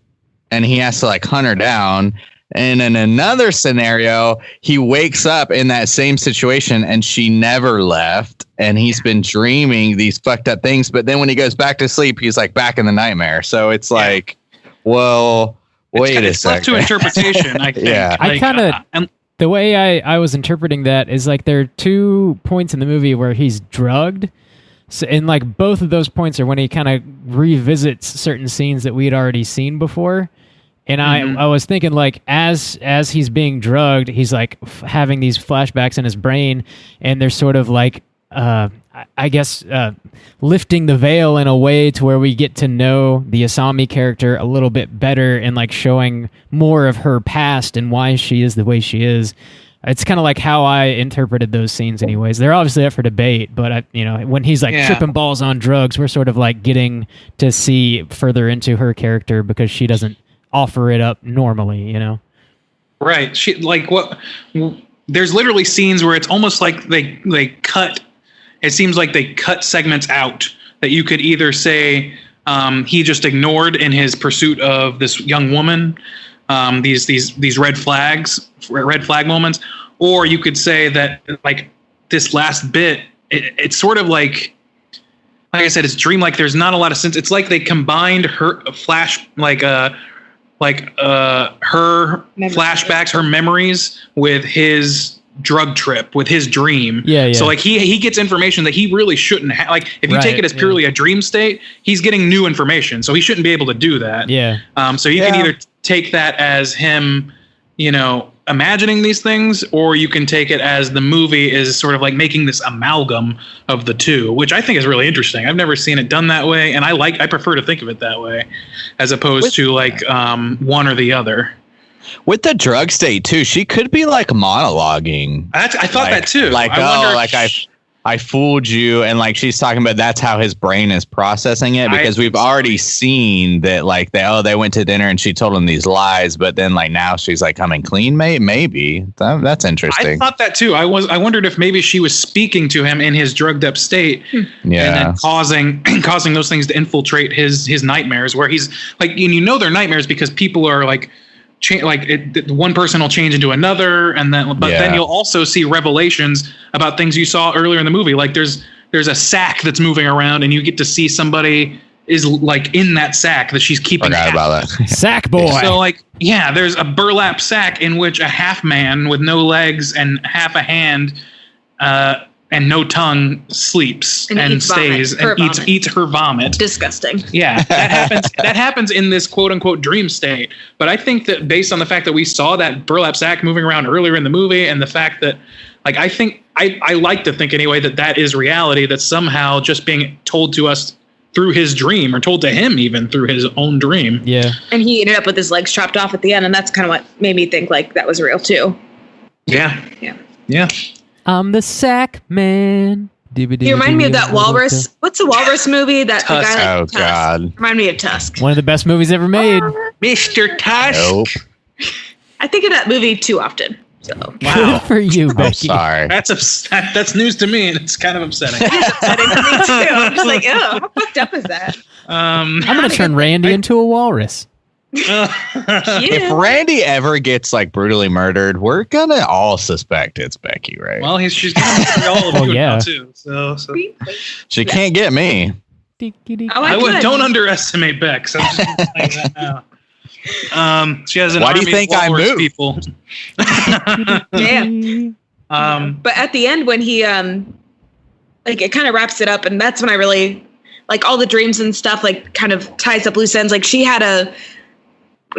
and he has to like hunt her down. And in another scenario, he wakes up in that same situation and she never left. And he's been dreaming these fucked up things. But then when he goes back to sleep, he's like back in the nightmare. So it's like, well, wait a second. It's left to interpretation, I think. Yeah. I kind of, the way I was interpreting that is like there are 2 points in the movie where he's drugged. So, and like both of those points are when he kind of revisits certain scenes that we had already seen before. And I was thinking, like, as he's being drugged, he's like having these flashbacks in his brain, and they're sort of like, I guess, lifting the veil in a way to where we get to know the Asami character a little bit better, and like showing more of her past and why she is the way she is. It's kind of like how I interpreted those scenes, anyways. They're obviously up for debate, but when he's like tripping balls on drugs, we're sort of like getting to see further into her character because she doesn't offer it up normally, Right. She like what? There's literally scenes where it's almost like they cut. It seems like they cut segments out that you could either say he just ignored in his pursuit of this young woman, these red flag moments, or you could say that like this last bit, it's sort of like I said, it's dreamlike. There's not a lot of sense. It's like they combined her flash her flashbacks, her memories with his drug trip, with his dream. Yeah. So like he gets information that he really shouldn't have. Like if you take it as purely a dream state, he's getting new information, so he shouldn't be able to do that. Yeah. So you can either take that as him, imagining these things, or you can take it as the movie is sort of like making this amalgam of the two, which I think is really interesting. I've never seen it done that way, and I prefer to think of it that way as opposed to like one or the other. With the drug state too, she could be like monologuing. I thought that too. Like, I fooled you, and like she's talking about that's how his brain is processing it, because we've already seen that like they went to dinner and she told him these lies, but then like now she's like coming clean. Maybe that's interesting. I thought that too. I wondered if maybe she was speaking to him in his drugged up state, and then causing those things to infiltrate his nightmares, where he's like, they're nightmares because people are like. One person will change into another, and then you'll also see revelations about things you saw earlier in the movie. Like there's a sack that's moving around, and you get to see somebody is like in that sack that she's keeping. Forgot about that. Sack boy. So like, yeah, there's a burlap sack in which a half man with no legs and half a hand, and no tongue sleeps and stays and eats her vomit. Disgusting. Yeah, that happens in this quote unquote dream state. But I think that based on the fact that we saw that burlap sack moving around earlier in the movie, and the fact that, like, I think I like to think anyway that is reality, that somehow just being told to us through his dream, or told to him even through his own dream. Yeah. And he ended up with his legs chopped off at the end, and that's kind of what made me think like that was real too. Yeah. Yeah. Yeah. I'm the sack man. You remind me of that walrus. What's the walrus movie? That the guy Oh, Tusk. God. Remind me of Tusk. One of the best movies ever made. Mr. Tusk. Nope. I think of that movie too often. So Good for you, I'm Becky. sorry. That's news to me, and it's kind of upsetting. upsetting to me too. I'm just like, oh, how fucked up is that? I'm going to turn Randy into a walrus. If Randy ever gets like brutally murdered, we're gonna all suspect it's Becky, right? Well, she's gonna all of you yeah. now too. So She can't get me. don't underestimate Bex. I'm just gonna say that now. She has an Why do you army think of I walrus moved? people. Yeah. But at the end, when he like it kind of wraps it up, and that's when I really like all the dreams and stuff. Like kind of ties up loose ends. Like she had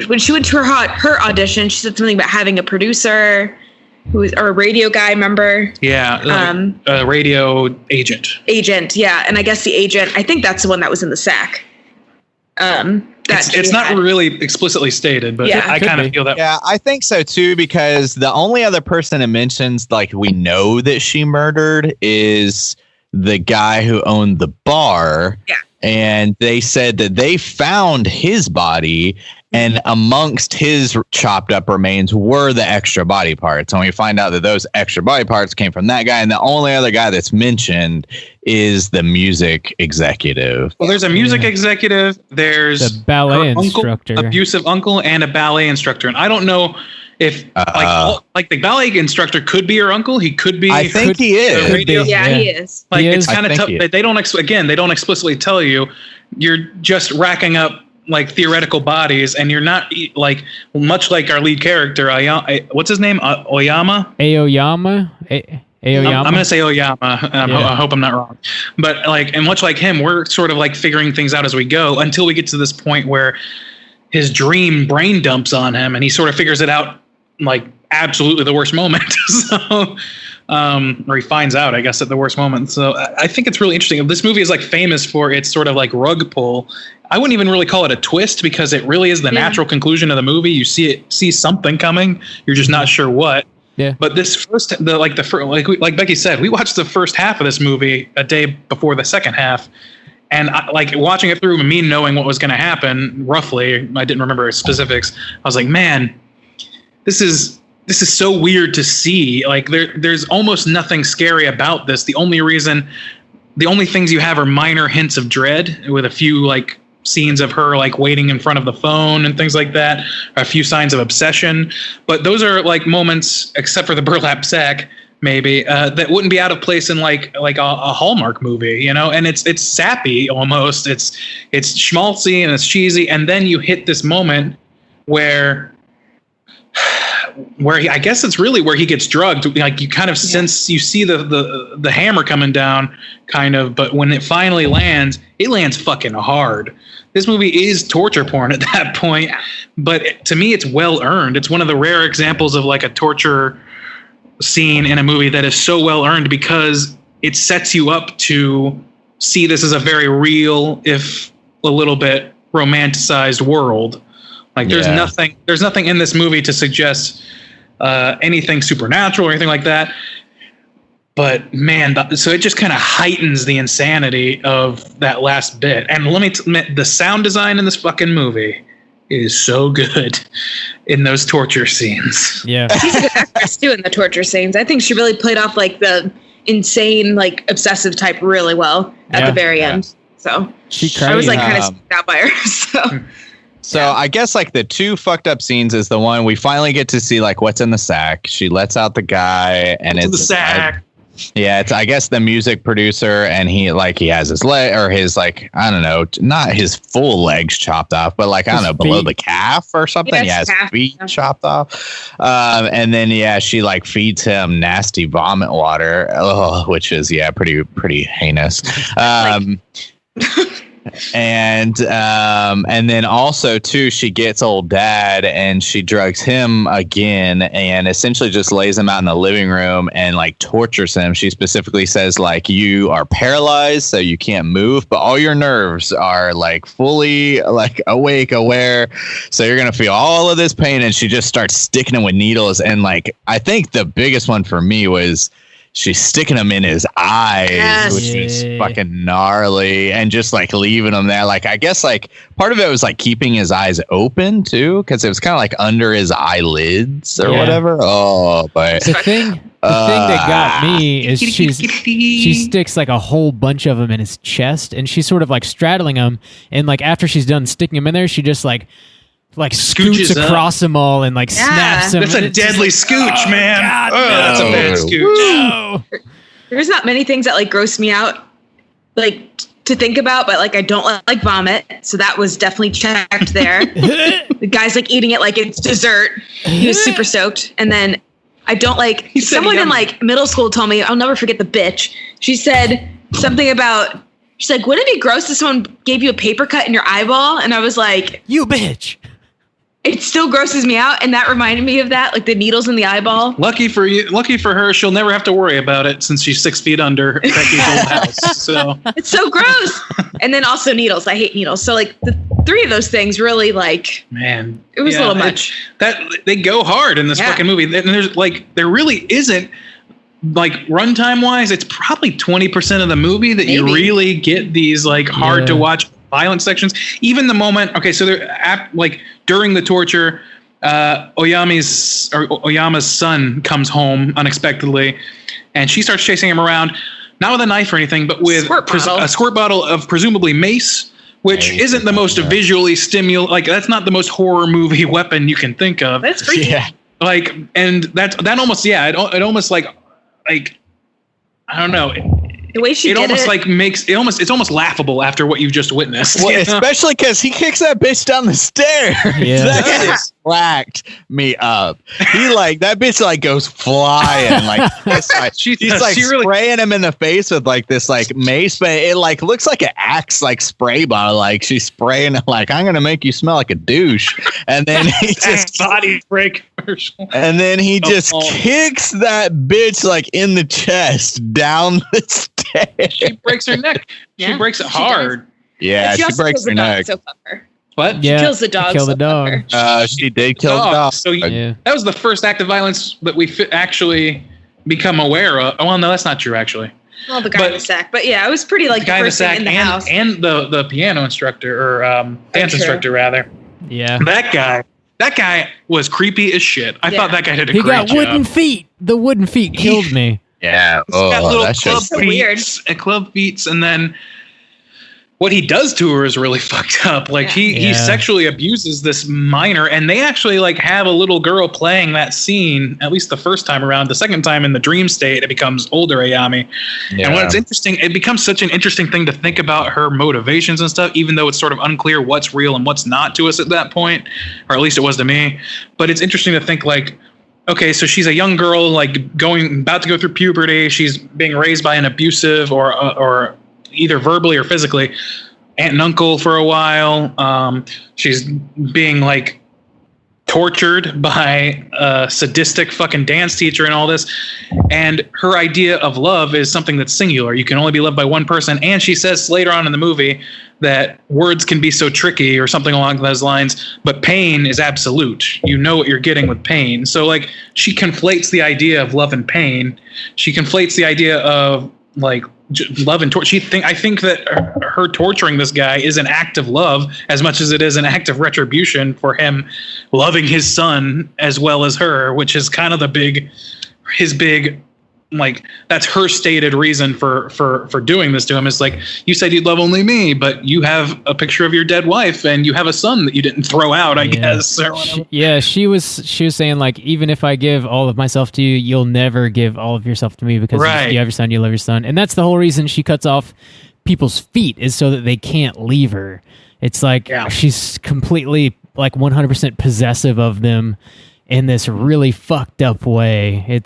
when she went to her audition, she said something about having a producer or a radio guy. Remember? Yeah. A radio agent. Yeah, and I guess the agent. I think that's the one that was in the sack. It's not really explicitly stated, but Yeah. I kind of feel that. Yeah, I think so too, because the only other person it mentions, like we know that she murdered, is the guy who owned the bar. Yeah. And they said that they found his body, and amongst his chopped up remains were the extra body parts. And we find out that those extra body parts came from that guy. And the only other guy that's mentioned is the music executive. Well, there's a music executive. There's The ballet her instructor. abusive uncle, and a ballet instructor. And I don't know if like the ballet instructor could be her uncle. He could be. I think he is. the radio- Yeah, he is. Like He it's is. kind of I tough. think he is. They don't they don't explicitly tell you. You're just racking up like theoretical bodies, and you're not like much like our lead character. What's his name? Oyama. Aoyama? Aoyama? I'm gonna say Oyama. I hope I'm not wrong. But like, and much like him, we're sort of like figuring things out as we go until we get to this point where his dream brain dumps on him, and he sort of figures it out like absolutely the worst moment. So, or he finds out, I guess, at the worst moment. So I think it's really interesting. This movie is like famous for its sort of like rug pull. I wouldn't even really call it a twist, because it really is the natural conclusion of the movie. You see something coming, you're just not sure what. Yeah. But this like Becky said, we watched the first half of this movie a day before the second half. And like watching it through, me knowing what was going to happen, roughly, I didn't remember specifics. I was like, man, this is so weird to see. Like there's almost nothing scary about this. The only things you have are minor hints of dread, with a few like scenes of her like waiting in front of the phone and things like that, a few signs of obsession. But those are like moments, except for the burlap sack, maybe, that wouldn't be out of place in like a Hallmark movie, you know. And it's sappy almost. It's schmaltzy and it's cheesy, and then you hit this moment where I guess it's really where he gets drugged. Like you kind of sense, you see the hammer coming down, kind of, but when it finally lands, it lands fucking hard. This movie is torture porn at that point, but to me, it's well earned. It's one of the rare examples of like a torture scene in a movie that is so well earned, because it sets you up to see this as a very real, if a little bit romanticized world. Like there's nothing in this movie to suggest anything supernatural or anything like that. But man, so it just kind of heightens the insanity of that last bit. And let me admit, the sound design in this fucking movie is so good in those torture scenes. Yeah. She's a good actress too in the torture scenes. I think she really played off like the insane, like obsessive type really well at the very end. So She cried. I was like kind of spooked out by her. So I guess like the two fucked up scenes is the one we finally get to see like what's in the sack. She lets out the guy, and What's in it's the sack? Yeah, it's I guess the music producer, and he has his leg or his I don't know, not his full legs chopped off, but I don't know, below the calf or something. Yeah, His calf. feet chopped off. And then she feeds him nasty vomit water, which is pretty heinous. And then also too, she gets old dad and she drugs him again and essentially just lays him out in the living room and tortures him. She specifically says you are paralyzed, so you can't move, but all your nerves are fully awake, aware. So you're gonna feel all of this pain, and she just starts sticking him with needles. And I think the biggest one for me was she's sticking them in his eyes, which is fucking gnarly, and just leaving him there. I guess part of it was keeping his eyes open too, because it was kind of under his eyelids or whatever. Oh, but the thing that got me is she sticks a whole bunch of them in his chest, and she's sort of straddling him, and after she's done sticking him in there, she just scoots across them all and snaps them. That's a deadly scooch, man. God, that's a bad scooch. No. There's not many things that gross me out, to think about, but I don't like vomit, so that was definitely checked there. The guy's eating it like it's dessert. He was super stoked, and then I don't someone in middle school told me, I'll never forget the bitch. She said something about. She's wouldn't it be gross if someone gave you a paper cut in your eyeball? And I was like, you bitch. It still grosses me out, and that reminded me of that, the needles in the eyeball. Lucky for her, she'll never have to worry about it since she's 6 feet under Becky's old house. So it's so gross. And then also needles. I hate needles. So the three of those things really man, it was a little much. That they go hard in this fucking movie, and there's there really isn't. Runtime wise, it's probably 20% of the movie that you really get these hard to watch violent sections. Even the moment, okay, so they're during the torture, Oyama's son comes home unexpectedly, and she starts chasing him around, not with a knife or anything, but with a squirt bottle of presumably mace, which isn't the most visually that's not the most horror movie weapon you can think of. That's freaky. Yeah. And that almost it almost I don't know. The way she it did almost it makes it almost it's almost laughable after what you've just witnessed. Well, especially because he kicks that bitch down the stairs. Yeah. That just cracked me up. He that bitch goes flying she's really spraying him in the face with this mace, but it looks like an Axe spray bottle. She's spraying it I'm gonna make you smell like a douche, and then he just body spray commercial. And then he just kicks that bitch in the chest down the stairs. She breaks her neck. She breaks it hard. Yeah, she breaks her neck. So fuck her. What? Yeah, She kills the dog. Kill the so fuck dog. her. She did kill the dog. So Yeah. that was the first act of violence that we actually become aware of. Oh, well, no, that's not true, actually. Well, the guy in the sack. But yeah, it was pretty the guy in the first thing sack in the house. and the piano instructor, or dance instructor, rather. Yeah. That guy was creepy as shit. I thought that guy did a He great got job. wooden feet. The wooden feet killed me. Yeah. He's got little that's club just so weird. feet, and then what he does to her is really fucked up. He Yeah. sexually abuses this minor, and they actually have a little girl playing that scene at least the first time around. The second time in the dream state, it becomes older Ayami. Yeah. And what's interesting, it becomes such an interesting thing to think about her motivations and stuff, even though it's sort of unclear what's real and what's not to us at that point, or at least it was to me. But it's interesting to think okay, so she's a young girl, about to go through puberty. She's being raised by an abusive or either verbally or physically aunt and uncle for a while. She's being tortured by a sadistic fucking dance teacher and all this. And her idea of love is something that's singular. You can only be loved by one person. And she says later on in the movie that words can be so tricky or something along those lines, but pain is absolute. You know what you're getting with pain. So she conflates the idea of love and pain. She conflates the idea of love and torture. I think that her torturing this guy is an act of love as much as it is an act of retribution for him loving his son as well as her, which is kind of his big like that's her stated reason for doing this to him. Is like, you said you'd love only me, but you have a picture of your dead wife and you have a son that you didn't throw out, I guess. Or she was saying like, even if I give all of myself to you, you'll never give all of yourself to me because you have your son, you love your son. And that's the whole reason she cuts off people's feet, is so that they can't leave her. It's like she's completely like 100% possessive of them in this really fucked up way.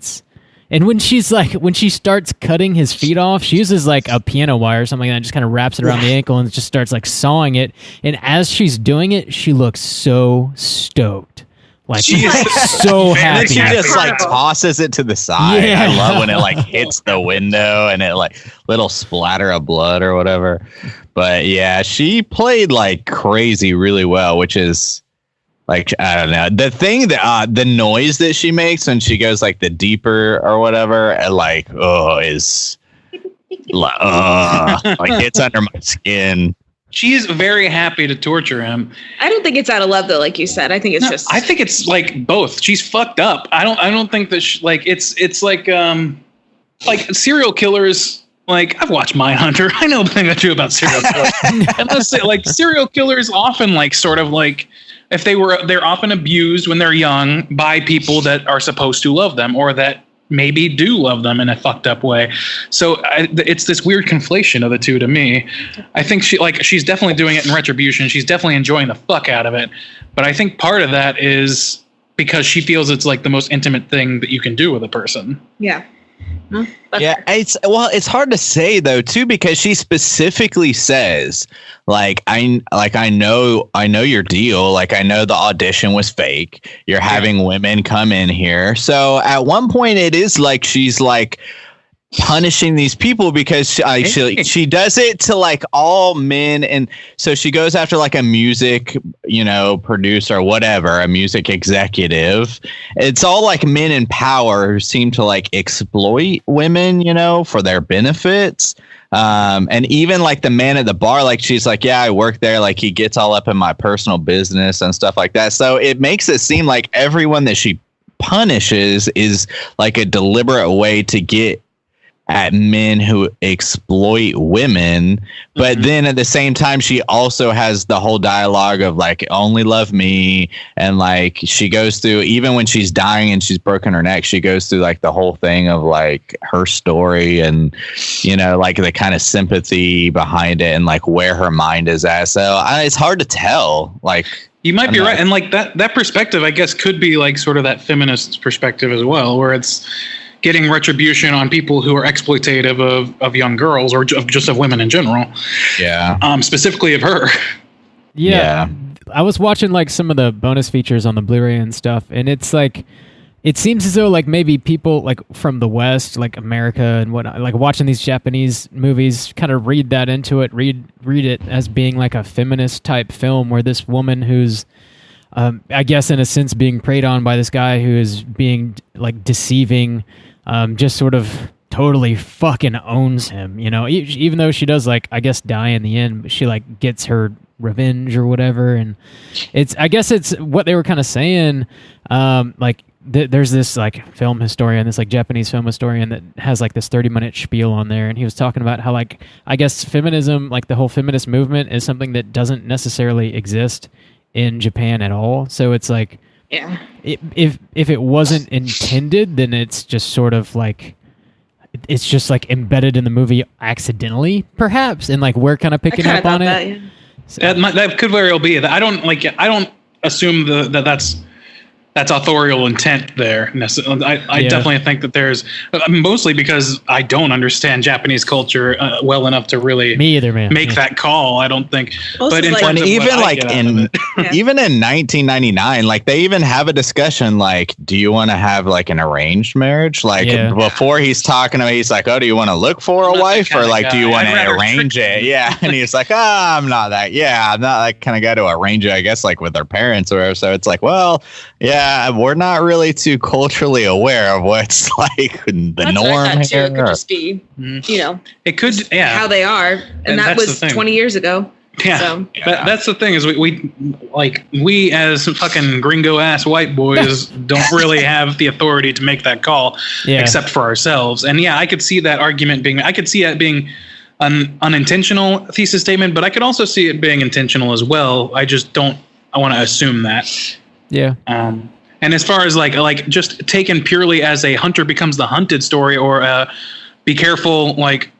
And when she starts cutting his feet off, she uses like a piano wire or something like that, and just kind of wraps it around the ankle and just starts like sawing it. And as she's doing it, she looks so stoked. Like she's like so happy. She just like tosses it to the side. Yeah. I love when it like hits the window and it like little splatter of blood or whatever. But yeah, she played like crazy really well, which is like, I don't know. The thing that the noise that she makes when she goes like the deeper or whatever, and like is like hits under my skin. She's very happy to torture him. I don't think it's out of love though, like you said. I think it's just. I think it's like both. She's fucked up. I don't think that it's like serial killers. Like, I've watched Mindhunter. I know a thing or two about serial killers. And let's say like serial killers often like sort of like, if they're often abused when they're young by people that are supposed to love them or that maybe do love them in a fucked up way. So it's this weird conflation of the two to me. I think she's definitely doing it in retribution. She's definitely enjoying the fuck out of it. But I think part of that is because she feels it's like the most intimate thing that you can do with a person. Yeah. Yeah, it's hard to say though too, because she specifically says like I know your deal, like I know the audition was fake, you're having women come in here. So at one point it is like she's like punishing these people because she does it to like all men, and so she goes after like a music producer or whatever, a music executive. It's all like men in power who seem to like exploit women for their benefits. And even like the man at the bar, like she's like, yeah, I work there, like he gets all up in my personal business and stuff like that. So it makes it seem like everyone that she punishes is like a deliberate way to get at men who exploit women. But then at the same time, she also has the whole dialogue of like, only love me. And like, she goes through, even when she's dying and she's broken her neck, she goes through like the whole thing of like her story and, like the kind of sympathy behind it and like where her mind is at. So it's hard to tell. Like, you might be right. And like that perspective, I guess, could be like sort of that feminist perspective as well, where it's getting retribution on people who are exploitative of young girls or just of women in general. Yeah. Specifically of her. Yeah. I was watching like some of the bonus features on the Blu-ray and stuff, and it's like, it seems as though like maybe people like from the West, like America and whatnot, like watching these Japanese movies kind of read that into it, read it as being like a feminist type film where this woman who's I guess in a sense being preyed on by this guy who is being like deceiving, just sort of totally fucking owns him, even though she does like, I guess, die in the end, but she like gets her revenge or whatever. And I guess it's what they were kind of saying. Like there's this like film historian, this like Japanese film historian that has like this 30-minute spiel on there. And he was talking about how like, I guess feminism, like the whole feminist movement is something that doesn't necessarily exist in Japan at all. So it's like, yeah, if it wasn't intended, then it's just sort of like, it's just like embedded in the movie accidentally, perhaps, and like we're kind of picking up on it. So. That could very well be. I don't assume that's authorial intent there. I definitely think that there's, mostly because I don't understand Japanese culture well enough to really Me either, man. make that call. I don't think. Also, but in like, terms of even what like I get out of it. even in 1999, like they even have a discussion like, do you want to have like an arranged marriage? Like before he's talking to me, he's like, oh, do you want to look for a wife or like do you want to arrange it? Yeah, and he's like, I'm not that kind of guy to arrange it, I guess, like with their parents or whatever. So it's like, well, yeah, we're not really too culturally aware of what's like the norm here. It could just be, it could, how they are, and that was 20 years ago. Yeah, So that's the thing is we as fucking gringo ass white boys don't really have the authority to make that call except for ourselves. And yeah, I could see that argument being. I could see it being an unintentional thesis statement, but I could also see it being intentional as well. I just don't. I want to assume that. Yeah. And as far as like just taken purely as a hunter becomes the hunted story, or be careful like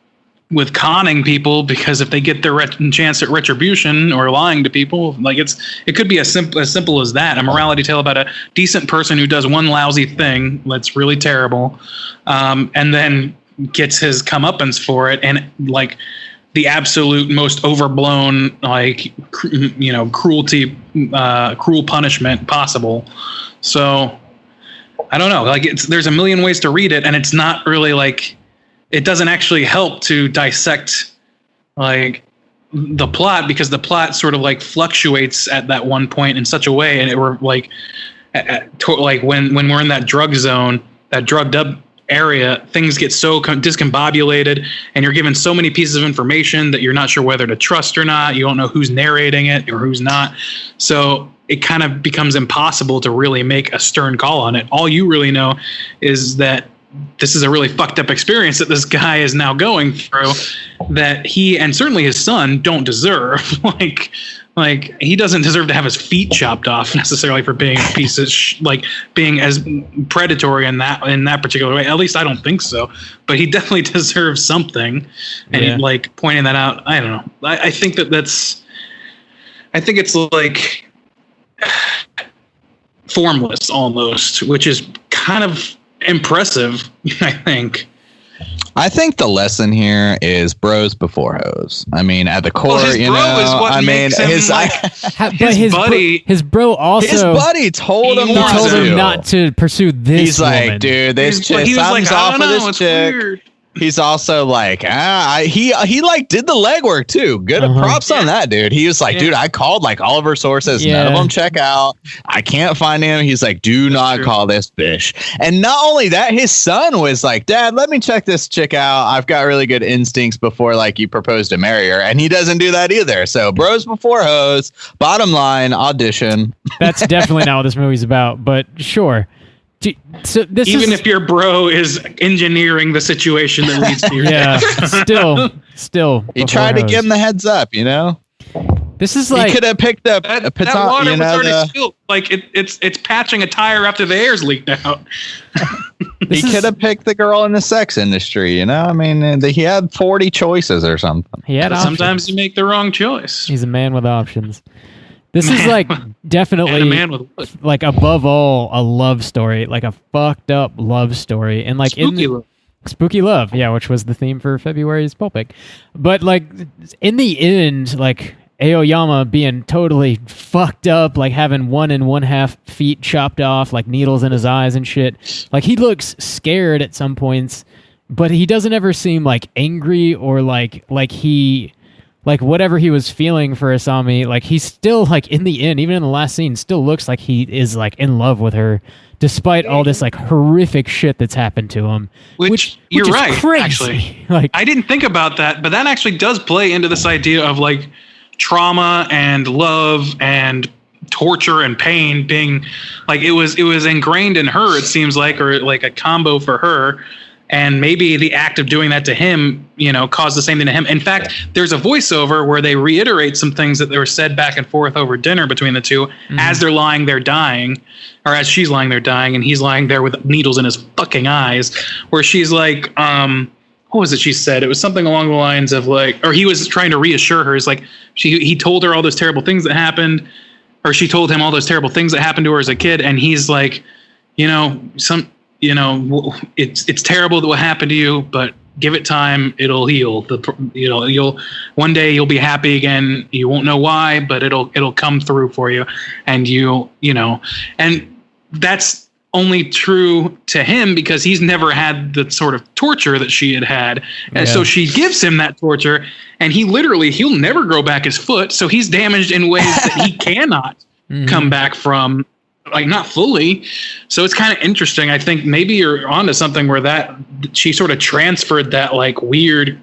with conning people, because if they get their chance at retribution or lying to people, like it could be as simple as that. A morality tale about a decent person who does one lousy thing that's really terrible, and then gets his comeuppance for it, and like the absolute most overblown, like cruelty, cruel punishment possible. So I don't know. Like there's a million ways to read it, and it's not really like. It doesn't actually help to dissect like the plot, because the plot sort of like fluctuates at that one point in such a way, and we're like, like when we're in that drug zone, that drugged up area, things get so discombobulated, and you're given so many pieces of information that you're not sure whether to trust or not. You don't know who's narrating it or who's not. So it kind of becomes impossible to really make a stern call on it. All you really know is that this is a really fucked up experience that this guy is now going through, that he and certainly his son don't deserve. like he doesn't deserve to have his feet chopped off necessarily for being a piece of like being as predatory in that particular way. At least I don't think so. But he definitely deserves something. And he, like pointing that out, I don't know. I think it's like formless almost, which is kind of impressive. I think the lesson here is bros before hoes. I mean, at the core, his you bro know, is what I mean, makes him, his buddy, his bro also, his buddy told him not to pursue this. He's like, woman. dude, this chick, he was something's like, I off don't of know, this it's chick. weird. He's also like, he like did the legwork too. Good props on that, dude. He was like, dude, I called like all of her sources. None of them check out. I can't find him. He's like, do not call this bitch. And not only that, his son was like, Dad, let me check this chick out. I've got really good instincts before like you propose to marry her. And he doesn't do that either. So bros before hoes. Bottom line, Audition. That's definitely not what this movie's about. But sure. So this even if your bro is engineering the situation that leads to your death. still he tried to give him the heads up, you know. This is like he could have picked up that water was already spilled. Like it's patching a tire after the air's leaked out. He could have picked the girl in the sex industry, you know. I mean, he had 40 choices or something. He had sometimes you make the wrong choice. He's a man with options. This is like definitely a man with like above all a love story, like a fucked up love story, and like spooky love, yeah, which was the theme for February's Pulpic. But like in the end, like Aoyama being totally fucked up, like having 1 1/2 feet chopped off, like needles in his eyes and shit. Like he looks scared at some points, but he doesn't ever seem like angry or like he. Like whatever he was feeling for Asami, like he's still like in the end, even in the last scene, still looks like he is like in love with her, despite all this like horrific shit that's happened to him. Which you're is right, crazy. actually. Like I didn't think about that, but that actually does play into this idea of like trauma and love and torture and pain being like it was ingrained in her. It seems like, or like a combo for her. And maybe the act of doing that to him, you know, caused the same thing to him. In fact, there's a voiceover where they reiterate some things that were said back and forth over dinner between the two as they're lying there dying, or as she's lying there dying, and he's lying there with needles in his fucking eyes, where she's like, what was it she said? It was something along the lines of like, or he was trying to reassure her. It's like he told her all those terrible things that happened, or she told him all those terrible things that happened to her as a kid. And he's like, it's terrible that what happened to you, but give it time, it'll heal. You'll one day you'll be happy again. You won't know why, but it'll come through for you. And and that's only true to him because he's never had the sort of torture that she had. And so she gives him that torture, and he'll never grow back his foot. So he's damaged in ways that he cannot come back from. Like not fully. So it's kind of interesting. I think maybe you're onto something where that she sort of transferred that like weird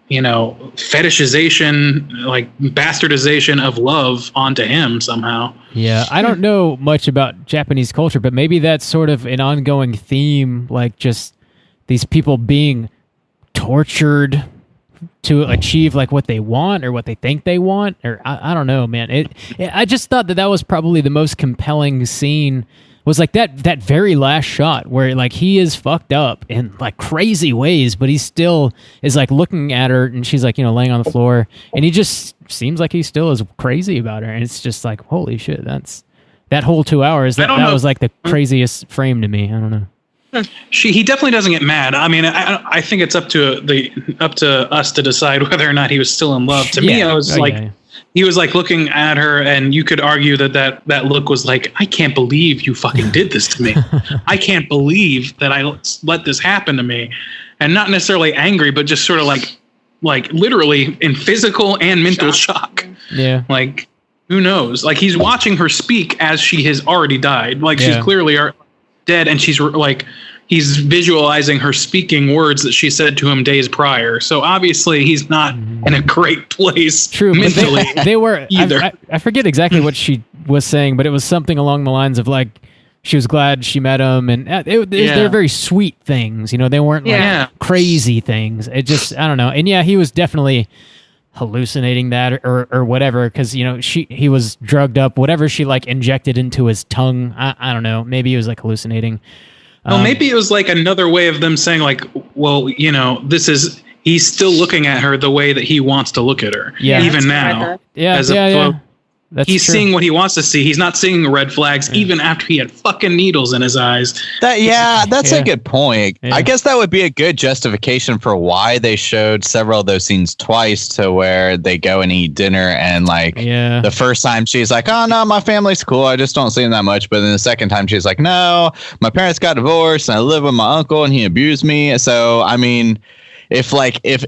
fetishization, like bastardization of love onto him somehow. Yeah, I don't know much about Japanese culture, but maybe that's sort of an ongoing theme, like just these people being tortured to achieve like what they want or what they think they want, or I don't know, man. I just thought that was probably the most compelling scene. Was like that very last shot where like he is fucked up in like crazy ways, but he still is like looking at her, and she's like laying on the floor, and he just seems like he still is crazy about her, and it's just like holy shit. That's that whole 2 hours. That was like the craziest frame to me. I don't know. He definitely doesn't get mad. I mean, I think it's up to us to decide whether or not he was still in love. To me, I was he was like looking at her, and you could argue that look was like, I can't believe you fucking did this to me. I can't believe that I let this happen to me, and not necessarily angry, but just sort of like literally in physical and mental shock. Yeah, like who knows? Like he's watching her speak as she has already died. Like she's clearly dead, and she's like he's visualizing her speaking words that she said to him days prior. So obviously he's not in a great place. True, mentally. They were either. I forget exactly what she was saying, but it was something along the lines of like she was glad she met him, and they're very sweet things. They weren't like crazy things. It just I don't know. And he was definitely hallucinating that or whatever, because he was drugged up, whatever she like injected into his tongue. I don't know, maybe he was like hallucinating. Well, maybe it was like another way of them saying like, well, he's still looking at her the way that he wants to look at her, even now. That's he's true. Seeing what he wants to see. He's not seeing red flags, even after he had fucking needles in his eyes. That's a good point. Yeah. I guess that would be a good justification for why they showed several of those scenes twice, to where they go and eat dinner, and like the first time she's like, oh no, my family's cool, I just don't see them that much. But then the second time she's like, no, my parents got divorced and I live with my uncle and he abused me. So I mean, if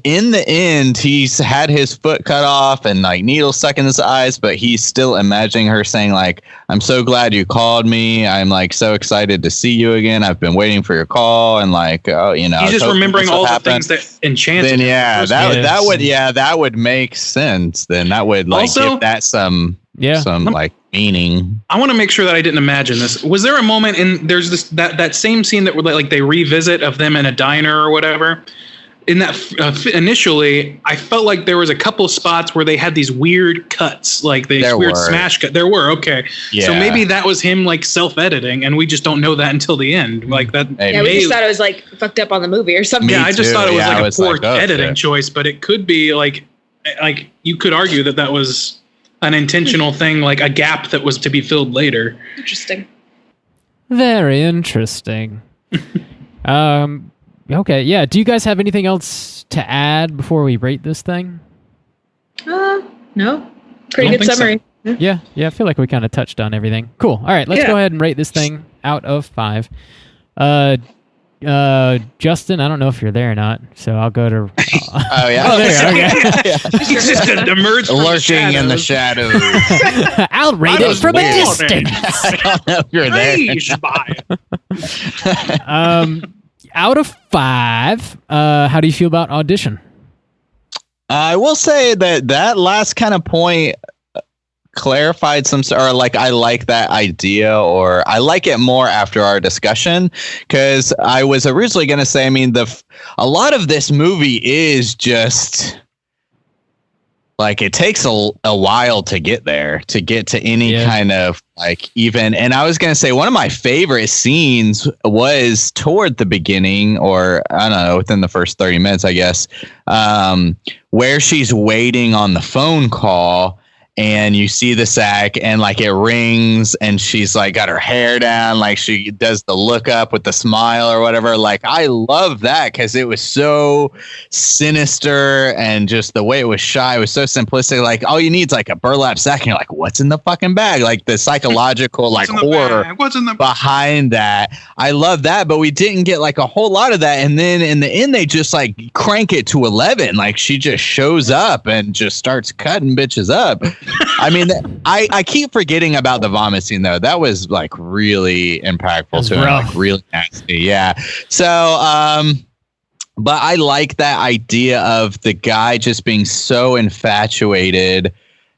in the end he's had his foot cut off and like needles stuck in his eyes, but he's still imagining her saying like, I'm so glad you called me, I'm like so excited to see you again, I've been waiting for your call, and like he's just remembering all the things that enchanted him. Then that would make sense. Then that would like also give that some like meaning. I want to make sure that I didn't imagine this. Was there a moment there's this that same scene that like they revisit of them in a diner or whatever? In that initially, I felt like there was a couple spots where they had these weird cuts, like weird smash cut. There were so maybe that was him like self-editing, and we just don't know that until the end. Like that. Yeah, we just thought it was like fucked up on the movie or something. I just thought it was like a poor editing choice, but it could be like you could argue that was an intentional thing, like a gap that was to be filled later. Interesting. Very interesting. Okay, yeah. Do you guys have anything else to add before we rate this thing? No. Pretty good summary. So. Yeah, I feel like we kind of touched on everything. Cool. All right, let's go ahead and rate this thing out of 5. Justin, I don't know if you're there or not, so I'll go to... oh, yeah. Oh, there you are. Okay. He's just emerged from lurking in the shadows. I'll rate it from a distance. I don't know if you're there. Out of 5, how do you feel about Audition? I will say that last kind of point clarified some, or like I like that idea, or I like it more after our discussion, because I was originally going to say, I mean, a lot of this movie is just like it takes a while to get there, to get to any kind of like even. And I was going to say one of my favorite scenes was toward the beginning, or I don't know, within the first 30 minutes, I guess, where she's waiting on the phone call. And you see the sack and like it rings and she's like got her hair down, like she does the look up with the smile or whatever. Like I love that because it was so sinister and just the way it was shot, it was so simplistic. Like all you need is like a burlap sack and you're like, what's in the fucking bag? Like the psychological like horror behind that. I love that, but we didn't get like a whole lot of that. And then in the end, they just like crank it to 11. Like she just shows up and just starts cutting bitches up. I mean, I keep forgetting about the vomit scene though. That was like really impactful to me, like really nasty. Yeah. So, But I like that idea of the guy just being so infatuated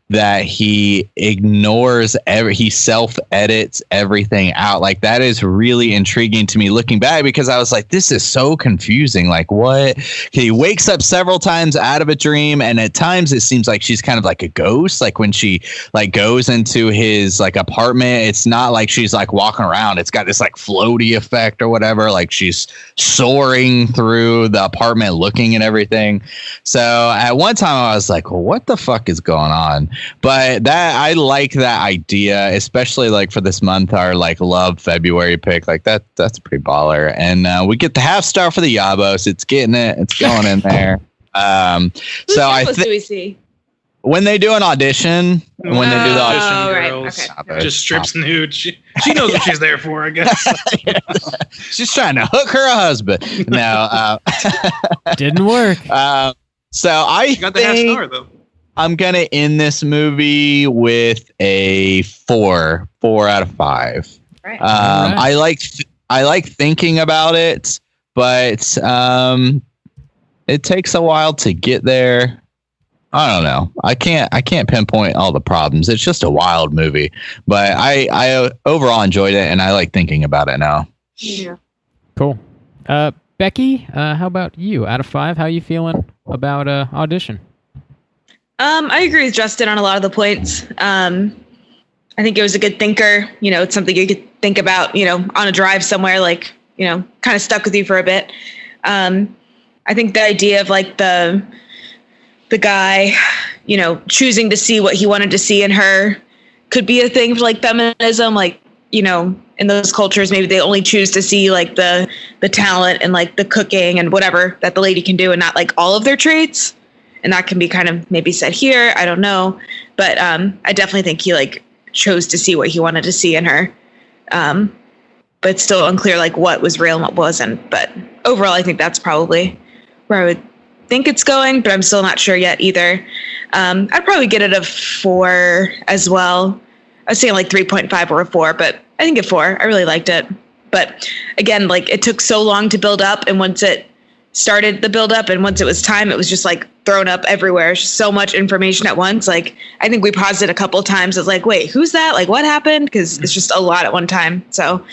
that he ignores he self-edits everything out. Like, that is really intriguing to me looking back, because I was like, this is so confusing. Like, what? He wakes up several times out of a dream, and at times it seems like she's kind of like a ghost. Like, when she like goes into his like apartment, it's not like she's like walking around. It's got this like floaty effect or whatever. Like, she's soaring through the apartment looking and everything. So at one time I was like, well, what the fuck is going on? But that, I like that idea, especially like for this month, our like love February pick. Like, that's pretty baller. And we get the half star for the Yabos. It's getting it. It's going in there. So I think do we see? when they do an audition, when they do the audition, right. Girls, Okay. just strips nude. She knows what she's there for, I guess. she's trying to hook her husband. No, Didn't work. so I She got the half think star though. I'm gonna end this movie with a 4 out of 5. Right. Alright. I like thinking about it, but it takes a while to get there. I don't know. I can't pinpoint all the problems. It's just a wild movie, but I overall enjoyed it, and I like thinking about it now. Yeah. Cool. Becky, how about you? Out of 5, how you feeling about Audition? I agree with Justin on a lot of the points. I think it was a good thinker. You know, it's something you could think about, you know, on a drive somewhere, like, you know, kind of stuck with you for a bit. I think the idea of like the guy, you know, choosing to see what he wanted to see in her could be a thing for like feminism. Like, you know, in those cultures, maybe they only choose to see like the talent and like the cooking and whatever that the lady can do, and not like all of their traits. And that can be kind of maybe said here. I don't know. But I definitely think he like chose to see what he wanted to see in her. But it's still unclear like what was real and what wasn't. But overall, I think that's probably where I would think it's going, but I'm still not sure yet either. I'd probably get it a 4 as well. I was saying like 3.5 or a 4, but I think a 4. I really liked it. But again, like it took so long to build up, and once it started the build up and once it was time, it was just like thrown up everywhere. It's just so much information at once. Like, I think we paused it a couple of times. It's like, wait, who's that? Like, what happened? Because it's just a lot at one time. So,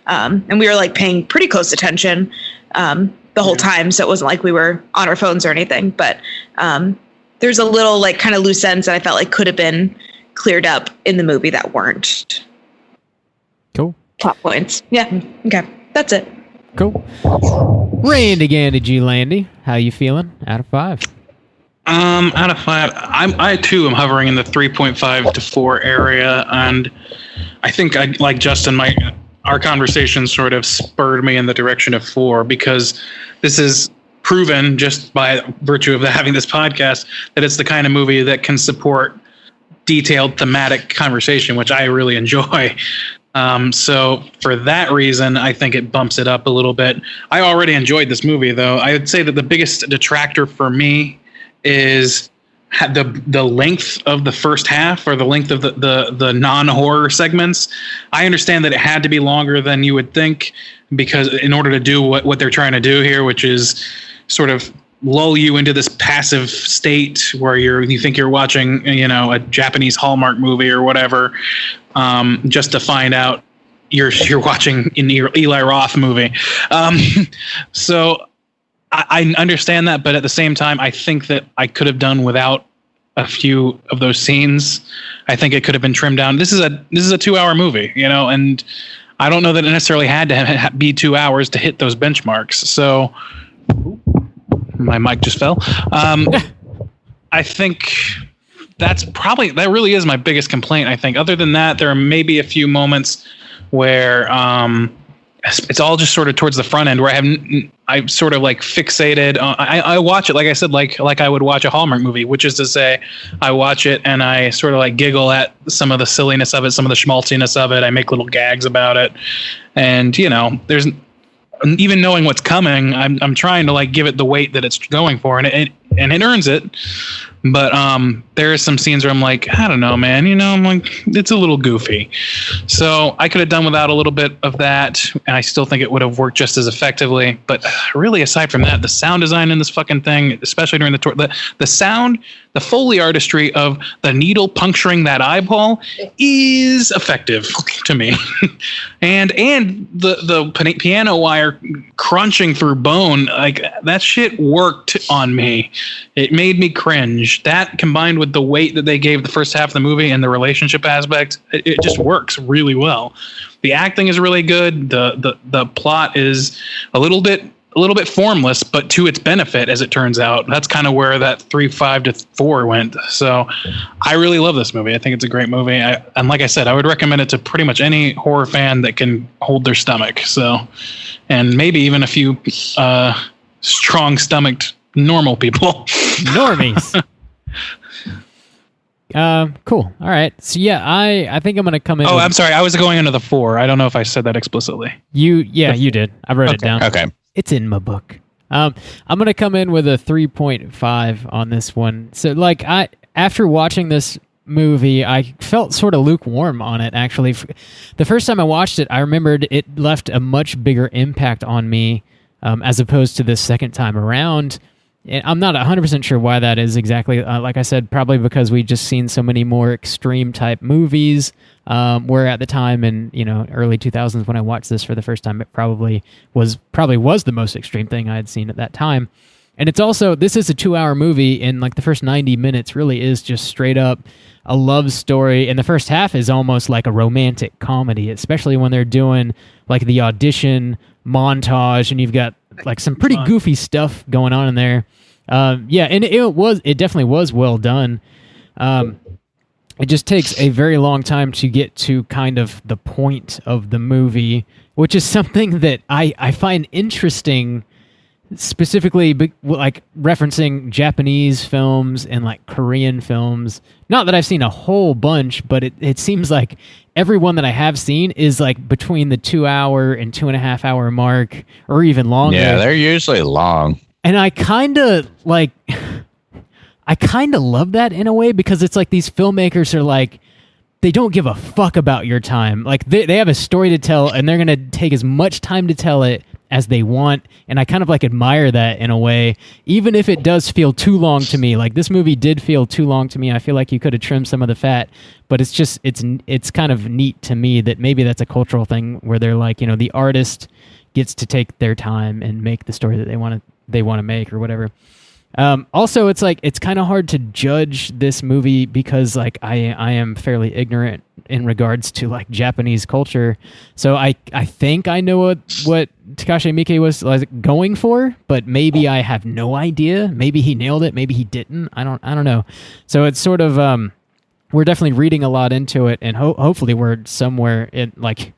and we were like paying pretty close attention the whole time. So it wasn't like we were on our phones or anything. But there's a little like kind of loose ends that I felt like could have been cleared up in the movie that weren't. Cool. Plot points. Yeah. Okay. That's it. Cool. Randy Gandy G Landy, how you feeling? Out of 5. Out of 5, I too am hovering in the 3.5 to 4 area, and I think I like Justin. Our conversation sort of spurred me in the direction of 4, because this is proven just by virtue of having this podcast that it's the kind of movie that can support detailed thematic conversation, which I really enjoy. So for that reason, I think it bumps it up a little bit. I already enjoyed this movie, though. I would say that the biggest detractor for me is the length of the first half, or the length of the non-horror segments. I understand that it had to be longer than you would think, because in order to do what they're trying to do here, which is sort of lull you into this passive state where you think you're watching, you know, a Japanese Hallmark movie or whatever, just to find out you're watching an Eli Roth movie. So I understand that, but at the same time, I think that I could have done without a few of those scenes. I think it could have been trimmed down. This is a 2-hour movie, you know, and I don't know that it necessarily had to be 2 hours to hit those benchmarks. So my mic just fell. I think that really is my biggest complaint. I think other than that, there are maybe a few moments where it's all just sort of towards the front end where I'm sort of like fixated. I watch it, like I said, like I would watch a Hallmark movie, which is to say I watch it and I sort of like giggle at some of the silliness of it, some of the schmaltziness of it. I make little gags about it. And, you know, there's even knowing what's coming, I'm trying to like give it the weight that it's going for, and it earns it. But there are some scenes where I'm like, I don't know, man. I'm like, it's a little goofy. So I could have done without a little bit of that, and I still think it would have worked just as effectively. But really, aside from that, the sound design in this fucking thing, especially during the sound, the Foley artistry of the needle puncturing that eyeball is effective to me. and the piano wire crunching through bone, like that shit worked on me. It made me cringe. That combined with the weight that they gave the first half of the movie and the relationship aspect, it just works really well. The acting is really good. The plot is a little bit formless, but to its benefit, as it turns out. That's kind of where that 3.5 to 4 went. So I really love this movie. I think it's a great movie. And like I said, I would recommend it to pretty much any horror fan that can hold their stomach. So, and maybe even a few strong-stomached normal people. Normies. Cool. All right. So yeah, I think I'm gonna come in. Oh, I'm sorry. I was going into the 4. I don't know if I said that explicitly. You did. I wrote it down. Okay. It's in my book. I'm gonna come in with a 3.5 on this one. So like after watching this movie, I felt sort of lukewarm on it, actually. The first time I watched it, I remembered it left a much bigger impact on me as opposed to the second time around. And I'm not 100% sure why that is exactly. Like I said, probably because we just seen so many more extreme type movies. Where at the time in early 2000s when I watched this for the first time, it probably was the most extreme thing I had seen at that time. And it's also, this is a 2-hour movie, and like the first 90 minutes really is just straight up a love story, and the first half is almost like a romantic comedy, especially when they're doing like the audition montage, and you've got like some pretty goofy stuff going on in there. Yeah, and it definitely was well done. It just takes a very long time to get to kind of the point of the movie, which is something that I find interesting, specifically like referencing Japanese films and like Korean films. Not that I've seen a whole bunch, but it seems like every one that I have seen is like between the 2-hour and 2.5-hour mark, or even longer. Yeah, they're usually long. And I kind of love that in a way, because it's like these filmmakers are like, they don't give a fuck about your time. Like they have a story to tell, and they're going to take as much time to tell it as they want. And I kind of like admire that in a way, even if it does feel too long to me. Like this movie did feel too long to me. I feel like you could have trimmed some of the fat, but it's just, it's kind of neat to me that maybe that's a cultural thing where they're like, the artist gets to take their time and make the story that they want to make or whatever. Also, it's like, it's kind of hard to judge this movie because like I am fairly ignorant in regards to like Japanese culture. So I think I know what Takashi Miike was like going for, but maybe I have no idea. Maybe he nailed it. Maybe he didn't. I don't know. So it's sort of, we're definitely reading a lot into it, and hopefully we're somewhere in like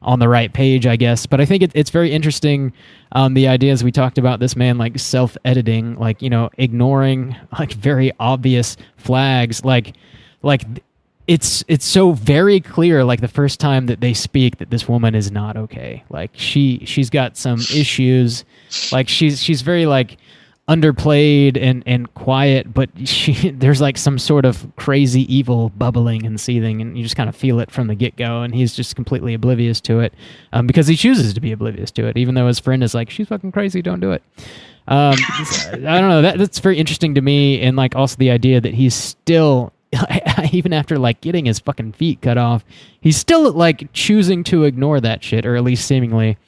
on the right page, I guess. But I think it's very interesting, the ideas we talked about, this man like self-editing, like, ignoring like very obvious flags, like it's so very clear, like the first time that they speak, that this woman is not okay. Like she's got some issues, like she's very like underplayed and quiet, but there's like some sort of crazy evil bubbling and seething, and you just kind of feel it from the get-go, and he's just completely oblivious to it, because he chooses to be oblivious to it, even though his friend is like, she's fucking crazy, don't do it. I don't know, that's very interesting to me. And like also the idea that he's still, even after like getting his fucking feet cut off, he's still like choosing to ignore that shit, or at least seemingly.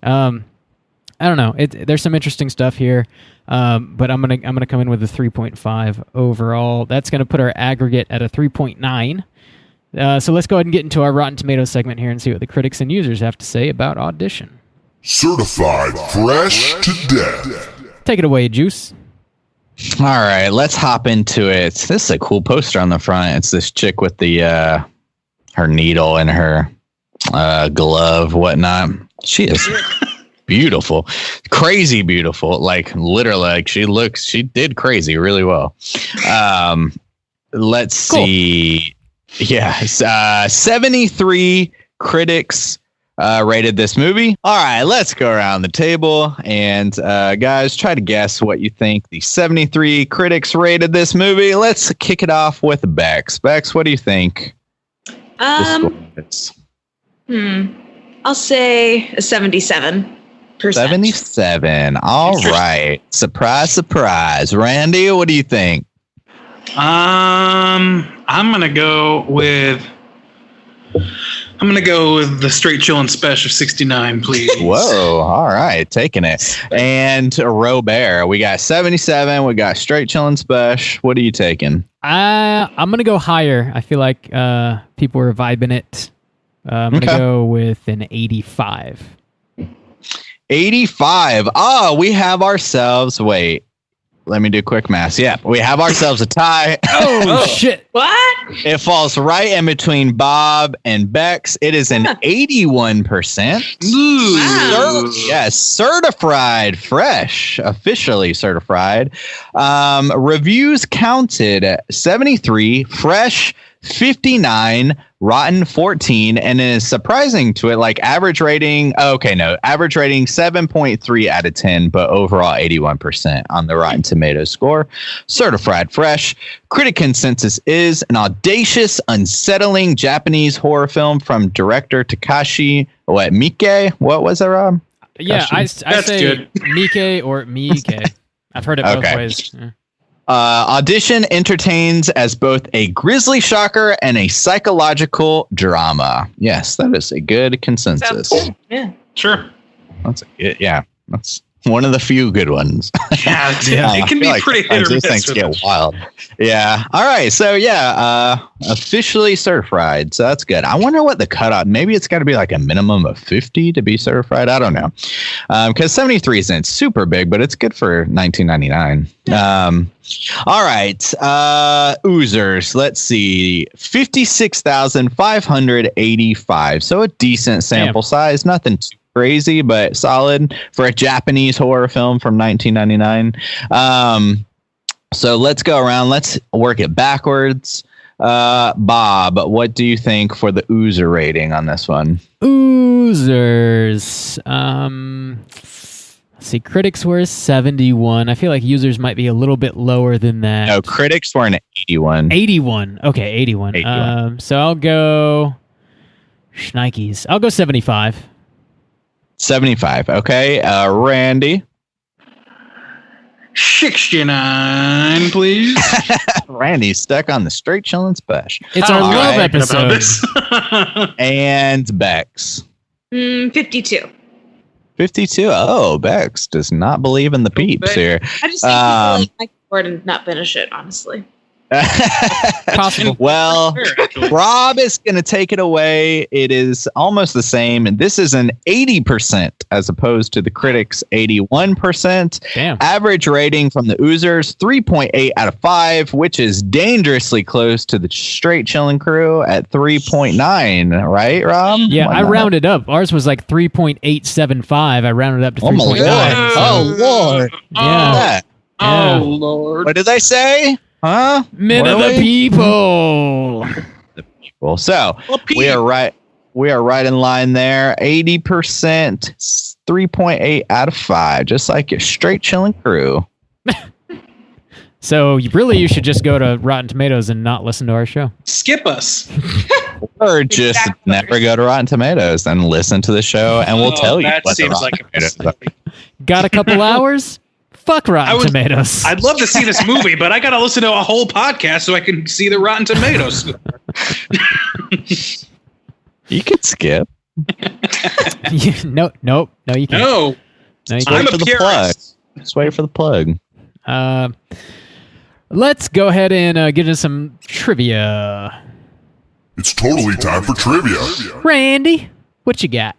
I don't know. There's some interesting stuff here, but I'm gonna come in with a 3.5 overall. That's gonna put our aggregate at a 3.9. So let's go ahead and get into our Rotten Tomatoes segment here and see what the critics and users have to say about Audition. Certified fresh to death. Take it away, Juice. All right, let's hop into it. This is a cool poster on the front. It's this chick with the her needle and her glove, whatnot. She is beautiful, crazy beautiful. Like literally, like she did crazy really well. Let's see. Yeah, 73 critics rated this movie. All right, let's go around the table and guys, try to guess what you think the 73 critics rated this movie. Let's kick it off with Bex. Bex, what do you think? I'll say a 77%. 77. All right. Surprise, surprise. Randy, what do you think? I'm gonna go with the Straight Chillin' Special 69, please. Whoa. All right. Taking it. And Robert, we got 77. We got Straight Chillin' Special. What are you taking? I'm going to go higher. I feel like people were vibing it. I'm going to go with an 85. 85. Oh, we have ourselves. Wait. Let me do quick math. Yeah, we have ourselves a tie. Oh, shit. What? It falls right in between Bob and Bex. It is an 81%. Wow. Yes, certified fresh, officially certified. Reviews counted 73, fresh 59, rotten 14, and is surprising to it, like average rating 7.3 out of 10, but overall 81% on the Rotten Tomatoes score. Certified fresh. Critic consensus is an audacious, unsettling Japanese horror film from director Takashi Miike. What was it, Rob? Yeah, I say good. Miike or Miike. I've heard it both ways. Yeah. Audition entertains as both a grisly shocker and a psychological drama. Yes, that is a good consensus. Sounds good. Yeah. Sure. That's that's one of the few good ones. Yeah, it can be pretty hit or These miss. things get wild. Yeah. All right. So officially certified. So that's good. I wonder what the cutoff. Maybe it's got to be like a minimum of 50 to be certified. I don't know. Because 73 isn't super big, but it's good for 1999. All right. Oozers. Let's see. 56,585. So a decent sample size. Nothing too crazy, but solid for a Japanese horror film from 1999. So let's go around. Let's work it backwards. Bob, what do you think for the Oozer rating on this one? Oozers. Let's see, critics were 71. I feel like users might be a little bit lower than that. No, critics were an 81. 81. Okay, 81. 81. So I'll go Schnikes. I'll go 75. 75. Okay. Randy. 69, please. Randy's stuck on the Straight Chillin' Special. It's our All love right. episode. And Bex. 52. 52. Oh, Bex does not believe in the peeps here. I just think people like Mike Ford and not finish it, honestly. Possible. Well, Rob is going to take it away. It is almost the same. And this is an 80% as opposed to the critics' 81%. Damn. Average rating from the Oozers, 3.8 out of 5, which is dangerously close to the Straight Chillin' crew at 3.9. Right, Rob? Yeah, I rounded up. Ours was like 3.875. I rounded up to 3.9. Oh, Lord. Yeah. Oh, Lord. What did they say? Huh? Men of the people. Well, so we are right. We are right in line there. 80%, 3.8 out of 5, just like your Straight Chillin' crew. So you should just go to Rotten Tomatoes and not listen to our show. Skip us. Or just never go to Rotten Tomatoes and listen to the show, and we'll tell you. That what the seems Rotten like a Tomatoes mistake. Got a couple hours? Fuck Rotten Tomatoes. I'd love to see this movie, but I got to listen to a whole podcast so I can see the Rotten Tomatoes. You could skip. No, you can't. No. No, you I'm can't. For a the plug. purist. Just wait for the plug. Let's go ahead and get into some trivia. It's totally time for trivia. Randy, what you got?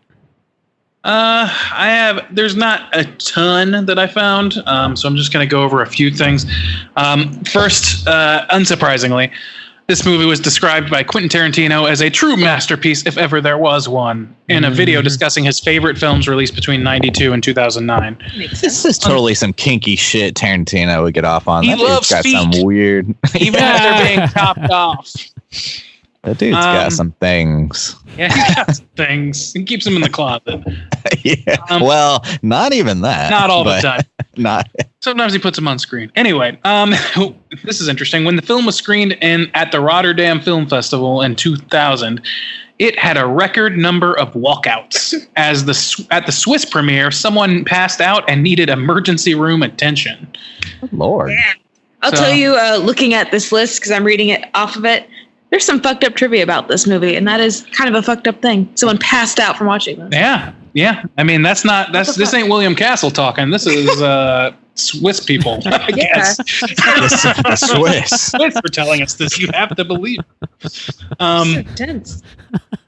There's not a ton that I found, so I'm just going to go over a few things. First, unsurprisingly, this movie was described by Quentin Tarantino as a true masterpiece, if ever there was one, in a video discussing his favorite films released between 92 and 2009. This is totally some kinky shit Tarantino would get off on. He That dude's loves got feet. some weird. Even after being chopped off. The dude's got some things. Yeah, he got some things. He keeps them in the closet. Yeah. Well, not even that. Not all the time. Not. Sometimes he puts them on screen. Anyway, this is interesting. When the film was screened at the Rotterdam Film Festival in 2000, it had a record number of walkouts. At the Swiss premiere, someone passed out and needed emergency room attention. Lord. Yeah. I'll tell you, looking at this list, because I'm reading it off of it, there's some fucked up trivia about this movie, and that is kind of a fucked up thing. Someone passed out from watching this. Yeah. I mean, this ain't William Castle talking. This is Swiss people. I guess. The Swiss. Swiss are telling us this. You have to believe. So dense.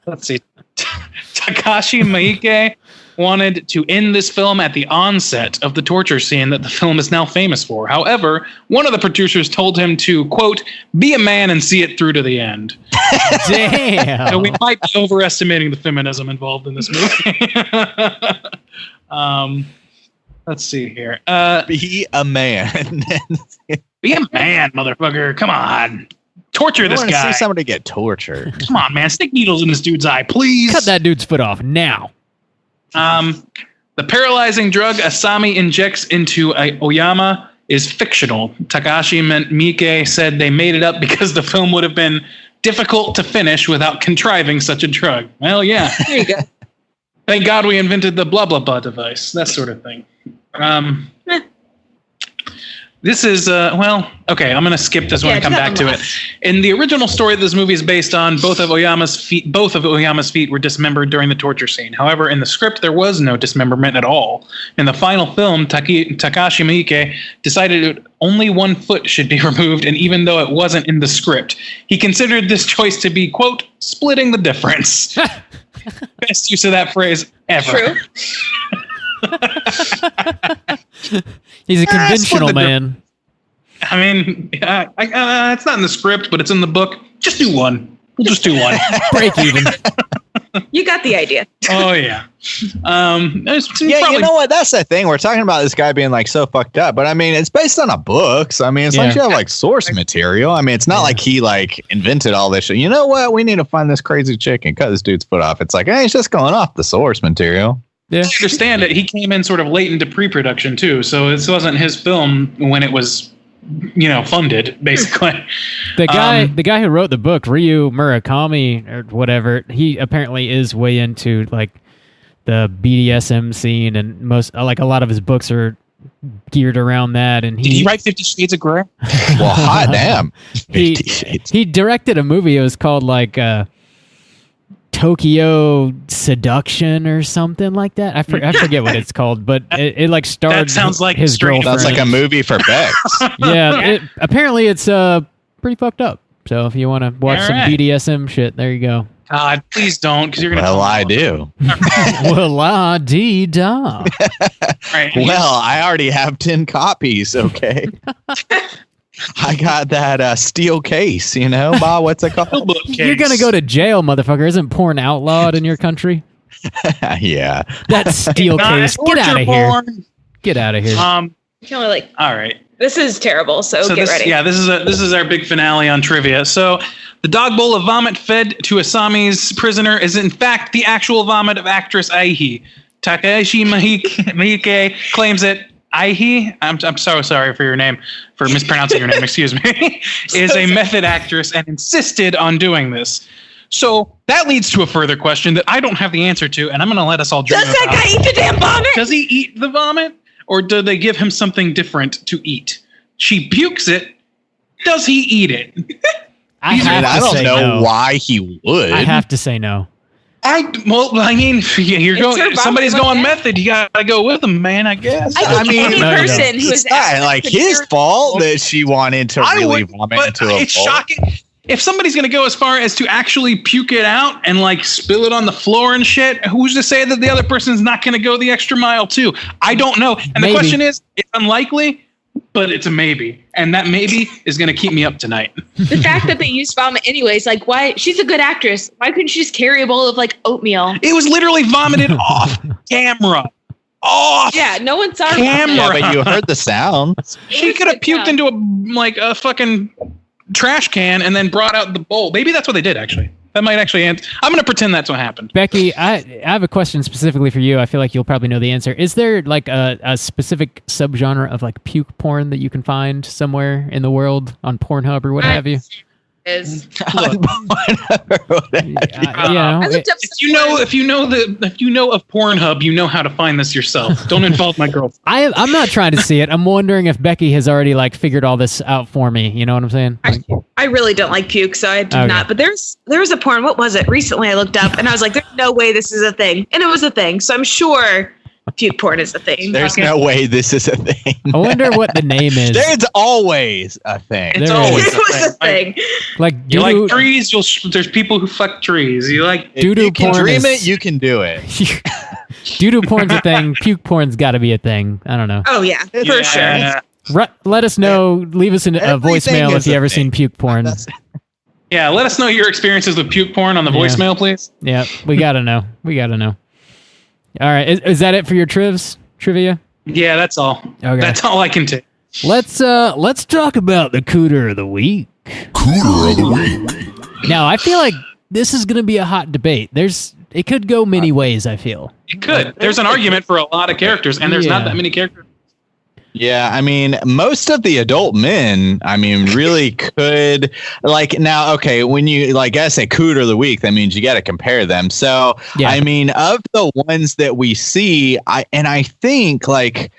Let's see. Takashi Miike wanted to end this film at the onset of the torture scene that the film is now famous for. However, one of the producers told him to, quote, be a man and see it through to the end. Damn. So we might be overestimating the feminism involved in this movie. Let's see here. Be a man. Be a man, motherfucker. Come on. Torture this guy. See somebody get tortured. Come on, man. Stick needles in this dude's eye, please. Cut that dude's foot off now. The paralyzing drug Asami injects into Oyama is fictional. Takashi Miike said they made it up because the film would have been difficult to finish without contriving such a drug. Well, yeah. There you go. Thank God we invented the blah, blah, blah device. That sort of thing. This is, okay, I'm going to skip this one and come back to it. In the original story that this movie is based on, both of Oyama's feet were dismembered during the torture scene. However, in the script, there was no dismemberment at all. In the final film, Takashi Miike decided that only one foot should be removed, and even though it wasn't in the script, he considered this choice to be, quote, splitting the difference. Best use of that phrase ever. True. He's a conventional man. I mean, it's not in the script, but it's in the book. Just do one. We'll just do one. Break even. You got the idea. Oh, yeah. You know what? That's the thing. We're talking about this guy being like so fucked up, but I mean, it's based on a book. So I mean, it's like you have like source material. I mean, it's not like he like invented all this shit. You know what? We need to find this crazy chick and cut this dude's foot off. It's like, hey, it's just going off the source material. Yeah. I understand it. He came in sort of late into pre-production too, so this wasn't his film when it was, funded basically. The guy who wrote the book, Ryu Murakami or whatever, he apparently is way into like the BDSM scene, and most like a lot of his books are geared around that. And did he write 50 Shades of Grey? Well, hot damn. He directed a movie. It was called like Tokyo Seduction or something like that. I forget what it's called, but it like starred. That sounds like his girlfriend. That's like a movie for Bex. Yeah, apparently it's pretty fucked up. So if you want to watch some BDSM shit, there you go. God, please don't, because you're gonna. Well, I do. Well, la dee da. Right. Well, I already have 10 copies. Okay. I got that steel case, Bob, what's it called? You're going to go to jail, motherfucker. Isn't porn outlawed in your country? Yeah. That steel case. Get out of here. Get out of here. All right. This is terrible, so get ready. Yeah, this is our big finale on trivia. So the dog bowl of vomit fed to Asami's prisoner is in fact the actual vomit of actress Aihi. Takashi Miike claims it. Aihi, I'm so sorry for mispronouncing your name, excuse me, is a method actress and insisted on doing this. So that leads to a further question that I don't have the answer to, and I'm going to let us all dream about. Does that guy eat the damn vomit? Does he eat the vomit, or do they give him something different to eat? She pukes it. Does he eat it? I don't know why he would. I have to say no. You're going. Somebody's going method. You gotta go with them, man. I guess. I mean, any person who is not like his fault that she wanted to really vomit into a bowl. It's shocking. If somebody's gonna go as far as to actually puke it out and like spill it on the floor and shit, who's to say that the other person's not gonna go the extra mile too? I don't know. And the question is, it's unlikely, but it's a maybe, and that maybe is going to keep me up tonight. The fact that they used vomit anyways, like why? She's a good actress. Why couldn't she just carry a bowl of like oatmeal? It was literally vomited off camera. Off. Yeah, no one saw camera. Yeah, but you heard the sound. She could have puked into a fucking trash can and then brought out the bowl. Maybe that's what they did, actually. That might actually answer. I'm going to pretend that's what happened. Becky, I have a question specifically for you. I feel like you'll probably know the answer. Is there like a specific subgenre of like puke porn that you can find somewhere in the world on Pornhub or what have you? Is You know, If you know of Pornhub, you know how to find this yourself. Don't involve my girlfriend. I'm not trying to see it. I'm wondering if Becky has already like figured all this out for me. You know what I'm saying? Like, I really don't like puke, so I do not. But there was a porn. What was it? Recently, I looked up and I was like, "There's no way this is a thing," and it was a thing. So I'm sure puke porn is a thing. There's no way this is a thing. I wonder what the name is. There's always a thing. It's There always It was a thing. Like You doo-doo, like trees? There's people who fuck trees. You like If Doo-doo you can porn dream is- it, you can do it. doo-doo porn's a thing. Puke porn's got to be a thing. I don't know. Oh yeah, for sure. Let us know. Leave us a Everything voicemail is if you a ever thing. seen puke porn. Yeah, let us know your experiences with puke porn on the Yeah. voicemail, please. Yeah, we gotta know. All right, is that it for your trivia? Yeah, that's all. Okay. That's all I can take. Let's talk about the cooter of the week. Cooter of the week. Now, I feel like this is gonna be a hot debate. It could go many ways. I feel. It could. There's an argument for a lot of characters, and there's Yeah. not that many characters. Yeah, I mean, most of the adult men, I mean, really could like now. Okay, when you like I say cooter of the week, that means you got to compare them. So, Yeah. I mean, of the ones that we see, I think like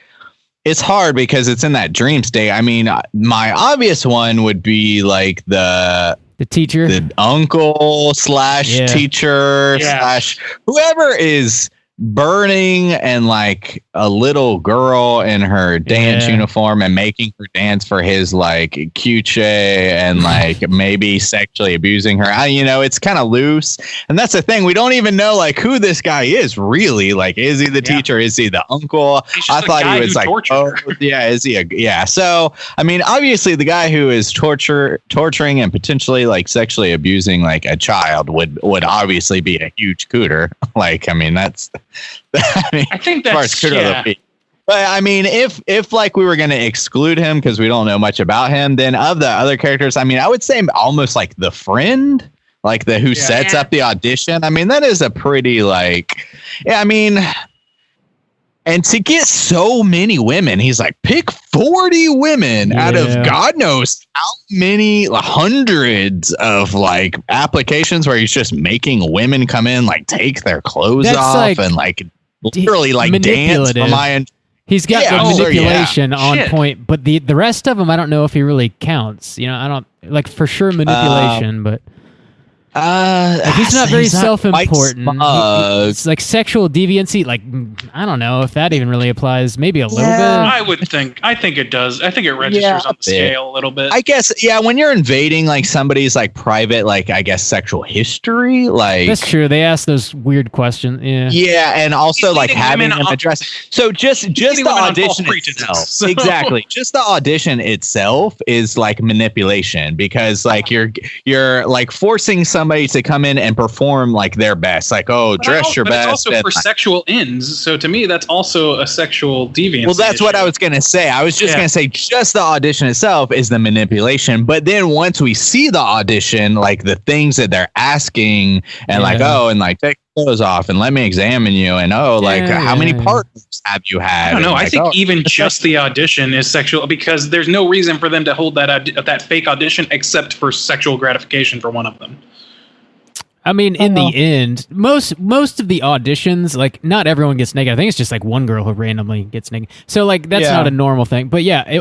it's hard because it's in that dream state. I mean, my obvious one would be like the teacher. uncle slash Yeah. teacher Yeah. slash whoever is burning and like a little girl in her dance Yeah. uniform and making her dance for his like cuche and like maybe sexually abusing her. It's kind of loose. And that's the thing. We don't even know like who this guy is really. Like, is he the teacher? Is he the uncle? He's just I the thought guy he was who like, tortured oh, her. yeah, is he yeah. So, I mean, obviously the guy who is torturing and potentially like sexually abusing like a child would obviously be a huge cooter. Like, I mean, that's I think as far as that's cooter of the week. But I mean, if like we were going to exclude him because we don't know much about him, then of the other characters, I mean, I would say almost like the friend, like the who sets Yeah. up the audition. I mean, that is a pretty like, yeah, I mean, and to get so many women, he's like, pick 40 women out of Yeah. God knows how many hundreds of like applications where he's just making women come in, like take their clothes That's off like and like literally like dance manipulative. for my. He's got Yeah, the oh, yeah. manipulation on Shit. point, but the rest of them, I don't know if he really counts. I don't like for sure manipulation, but like, he's not very self-important. It's like sexual deviancy. Like I don't know if that even really applies. Maybe a little I think it does. I think it registers Yeah, on the scale a little bit. I guess, yeah, when you're invading like somebody's like private, like I guess sexual history, bit. like That's true. They ask those weird questions. Yeah. yeah, and also He's like leading having women them on- address. So just the leading women on false audition pretenses, itself, so- exactly. Just the audition itself is like manipulation because like you're like forcing somebody to come in and perform like their best, like dress your but best. it's also and, for sexual ends. So to me, that's also a sexual deviance. well, that's what I was gonna say. I was just gonna say just the audition itself is the manipulation, but then once we see the audition, like the things that they're asking, and like and like take clothes off and let me examine you, and like how many partners have you had? I don't know. And, I like, think even just the audition is sexual because there's no reason for them to hold that fake audition except for sexual gratification for one of them. I mean, in the end, most of the auditions, like not everyone gets naked. I think it's just like one girl who randomly gets naked. So like that's not a normal thing. But yeah,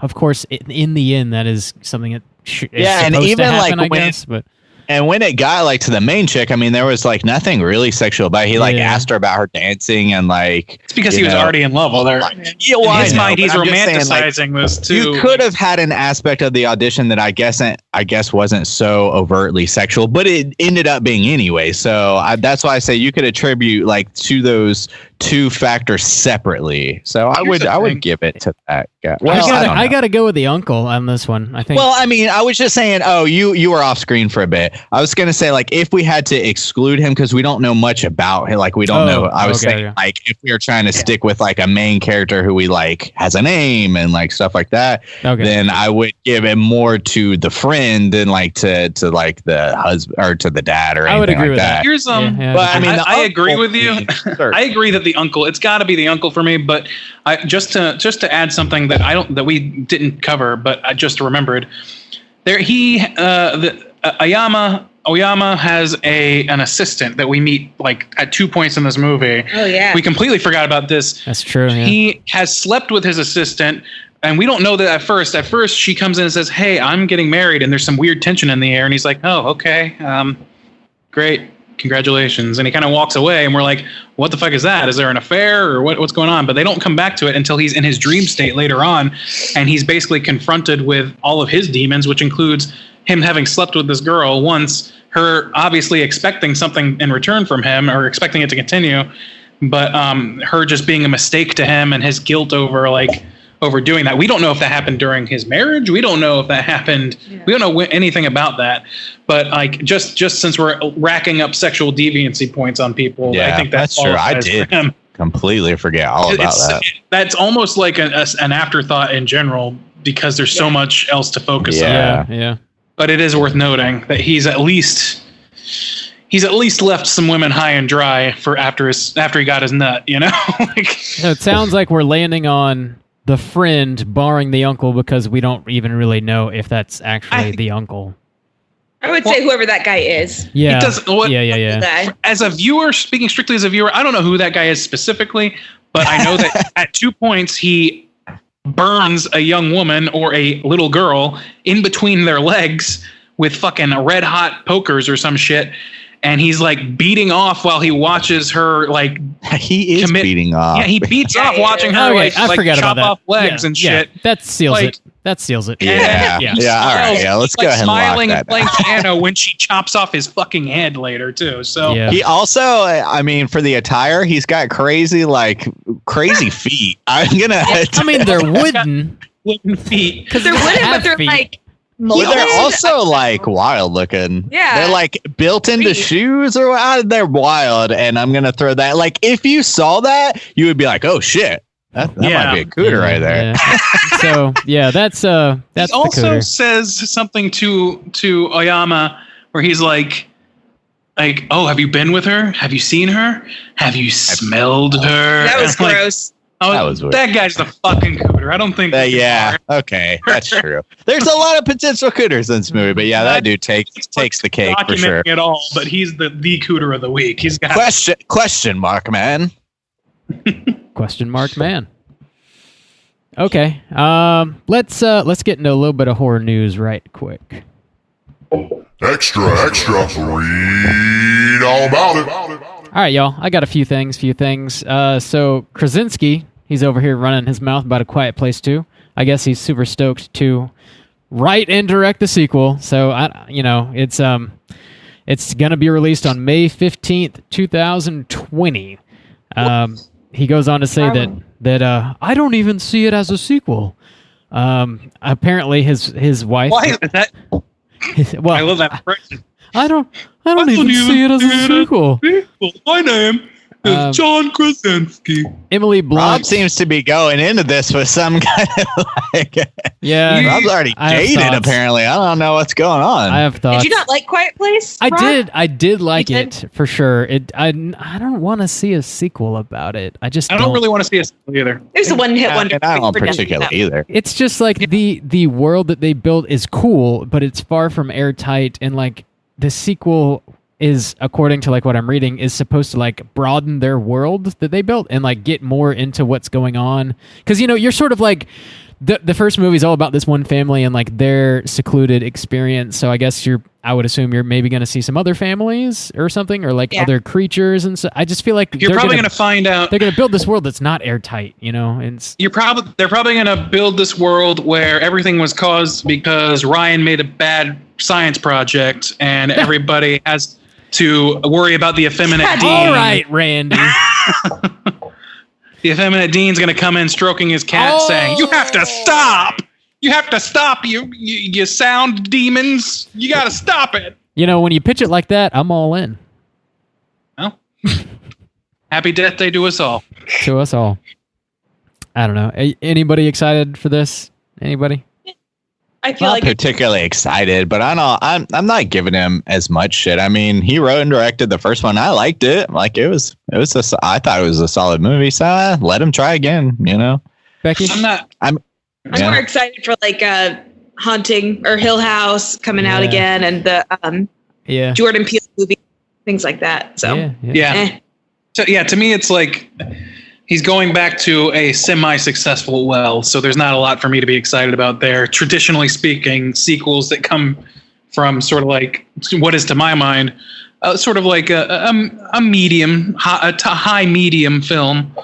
of course, in the end, that is something that is and supposed even to happen, like I guess. But and when it got like to the main chick, I mean, there was like nothing really sexual about it. He like asked her about her dancing and like it's because he was already in love with her. Yeah, well, in his I know, mind, but he's I'm just saying, romanticizing this too. You could have had an aspect of the audition that I guess wasn't so overtly sexual, but it ended up being anyway. So that's why I say you could attribute like to those two factors separately. So I would give it to that guy. Well, I gotta go with the uncle on this one. I think. Well, I mean, I was just saying. Oh, you were off screen for a bit. I was gonna say, like, if we had to exclude him because we don't know much about him, like we don't know. I was saying, like, if we were trying to stick with like a main character who we like has a name and like stuff like that, then I would give it more to the friend than like to like the husband or to the dad or anything. I would agree with that. Here's but I mean, I agree with you. I agree that the uncle. It's got to be the uncle for me. But just to add something that we didn't cover, but I just remembered. There, Oyama has an assistant that we meet like at 2 points in this movie. Oh yeah, we completely forgot about this. That's true. Yeah. He has slept with his assistant, and we don't know that at first. At first, she comes in and says, "Hey, I'm getting married," and there's some weird tension in the air, and he's like, "Oh, okay, great." Congratulations. And he kind of walks away and we're like, what the fuck is that? Is there an affair or what's going on? But they don't come back to it until he's in his dream state later on. And he's basically confronted with all of his demons, which includes him having slept with this girl once, her obviously expecting something in return from him or expecting it to continue. But her just being a mistake to him and his guilt over doing that. We don't know if that happened during his marriage. We don't know if that happened. Yeah. We don't know anything about that. But like just since we're racking up sexual deviancy points on people, I think that's true. I did completely forget all about that. That's almost like an afterthought in general because there's so much else to focus on. Yeah. But it is worth noting that he's at least left some women high and dry for after he got his nut. You know. So it sounds like we're landing on the friend, barring the uncle, because we don't even really know if that's actually the uncle. I would say whoever that guy is. Yeah. Yeah. As a viewer, speaking strictly as a viewer, I don't know who that guy is specifically, but I know that at 2 points he burns a young woman or a little girl in between their legs with fucking red hot pokers or some shit. And he's like beating off while he watches her like he is beating off. Yeah, he beats off watching her I forgot chop about that. off legs and shit. That seals it. That seals it. Yeah. All right. Yeah, let's go ahead and smiling lock and playing piano when she chops off his fucking head later too. So he also, I mean, for the attire, he's got crazy feet. I'm gonna. I mean, they're wooden feet because they're wooden, but they're like. But they're also like wild looking. Yeah. They're like built into shoes or they're wild. And I'm going to throw that. Like if you saw that, you would be like, oh shit. That might be a cooter right there. Yeah. So that's he also says something to Oyama where he's like, oh, have you been with her? Have you seen her? Have you smelled her? That was gross. That was weird. That guy's the fucking cooter. I don't think. Okay, that's true. There's a lot of potential cooters in this movie, but that dude takes the cake for sure. It all, but he's the cooter of the week. He's got question mark man. Question mark man. Okay, let's get into a little bit of horror news right quick. Extra, read all about it. All right, y'all. I got a few things. So Krasinski, he's over here running his mouth about A Quiet Place 2. I guess he's super stoked to write and direct the sequel. So it's gonna be released on May 15th, 2020. He goes on to say that I don't even see it as a sequel. Apparently his wife. Why is that? Well, I love that expression. I don't even see it as a sequel. My name is John Krasinski. Emily Blunt Rob seems to be going into this with some kind of Rob's already jaded apparently. I don't know what's going on. I have thoughts. Did you not like Quiet Place, Rob? I did like it for sure. I don't want to see a sequel about it. I don't really want to see a sequel either. There's a one-hit wonder. I don't particularly either. It's just like the world that they built is cool, but it's far from airtight, and like the sequel is, according to like what I'm reading, is supposed to like broaden their world that they built and like get more into what's going on. Because you're sort of like the first movie is all about this one family and like their secluded experience. So I guess I would assume you're maybe going to see some other families or something, or like other creatures, and so I just feel like you're probably going to find out they're going to build this world that's not airtight. And they're probably going to build this world where everything was caused because Ryan made a bad science project, and everybody has to worry about the effeminate. All right, Randy. The effeminate dean's going to come in stroking his cat, saying, "You have to stop! You have to stop! You sound demons! You got to stop it!" You know, when you pitch it like that, I'm all in. Well, happy Death Day to us all. To us all. I don't know. Anybody excited for this? Anybody? I feel Not like particularly excited, but I'm not giving him as much shit. I mean, he wrote and directed the first one. I liked it. Like I thought it was a solid movie. So let him try again. You know, Becky? I'm more excited for like Haunting or Hill House coming out again, and the Jordan Peele movie, things like that. So to me, it's like he's going back to a semi-successful well, so there's not a lot for me to be excited about there. Traditionally speaking, sequels that come from sort of like what is to my mind sort of like a medium, to high medium film,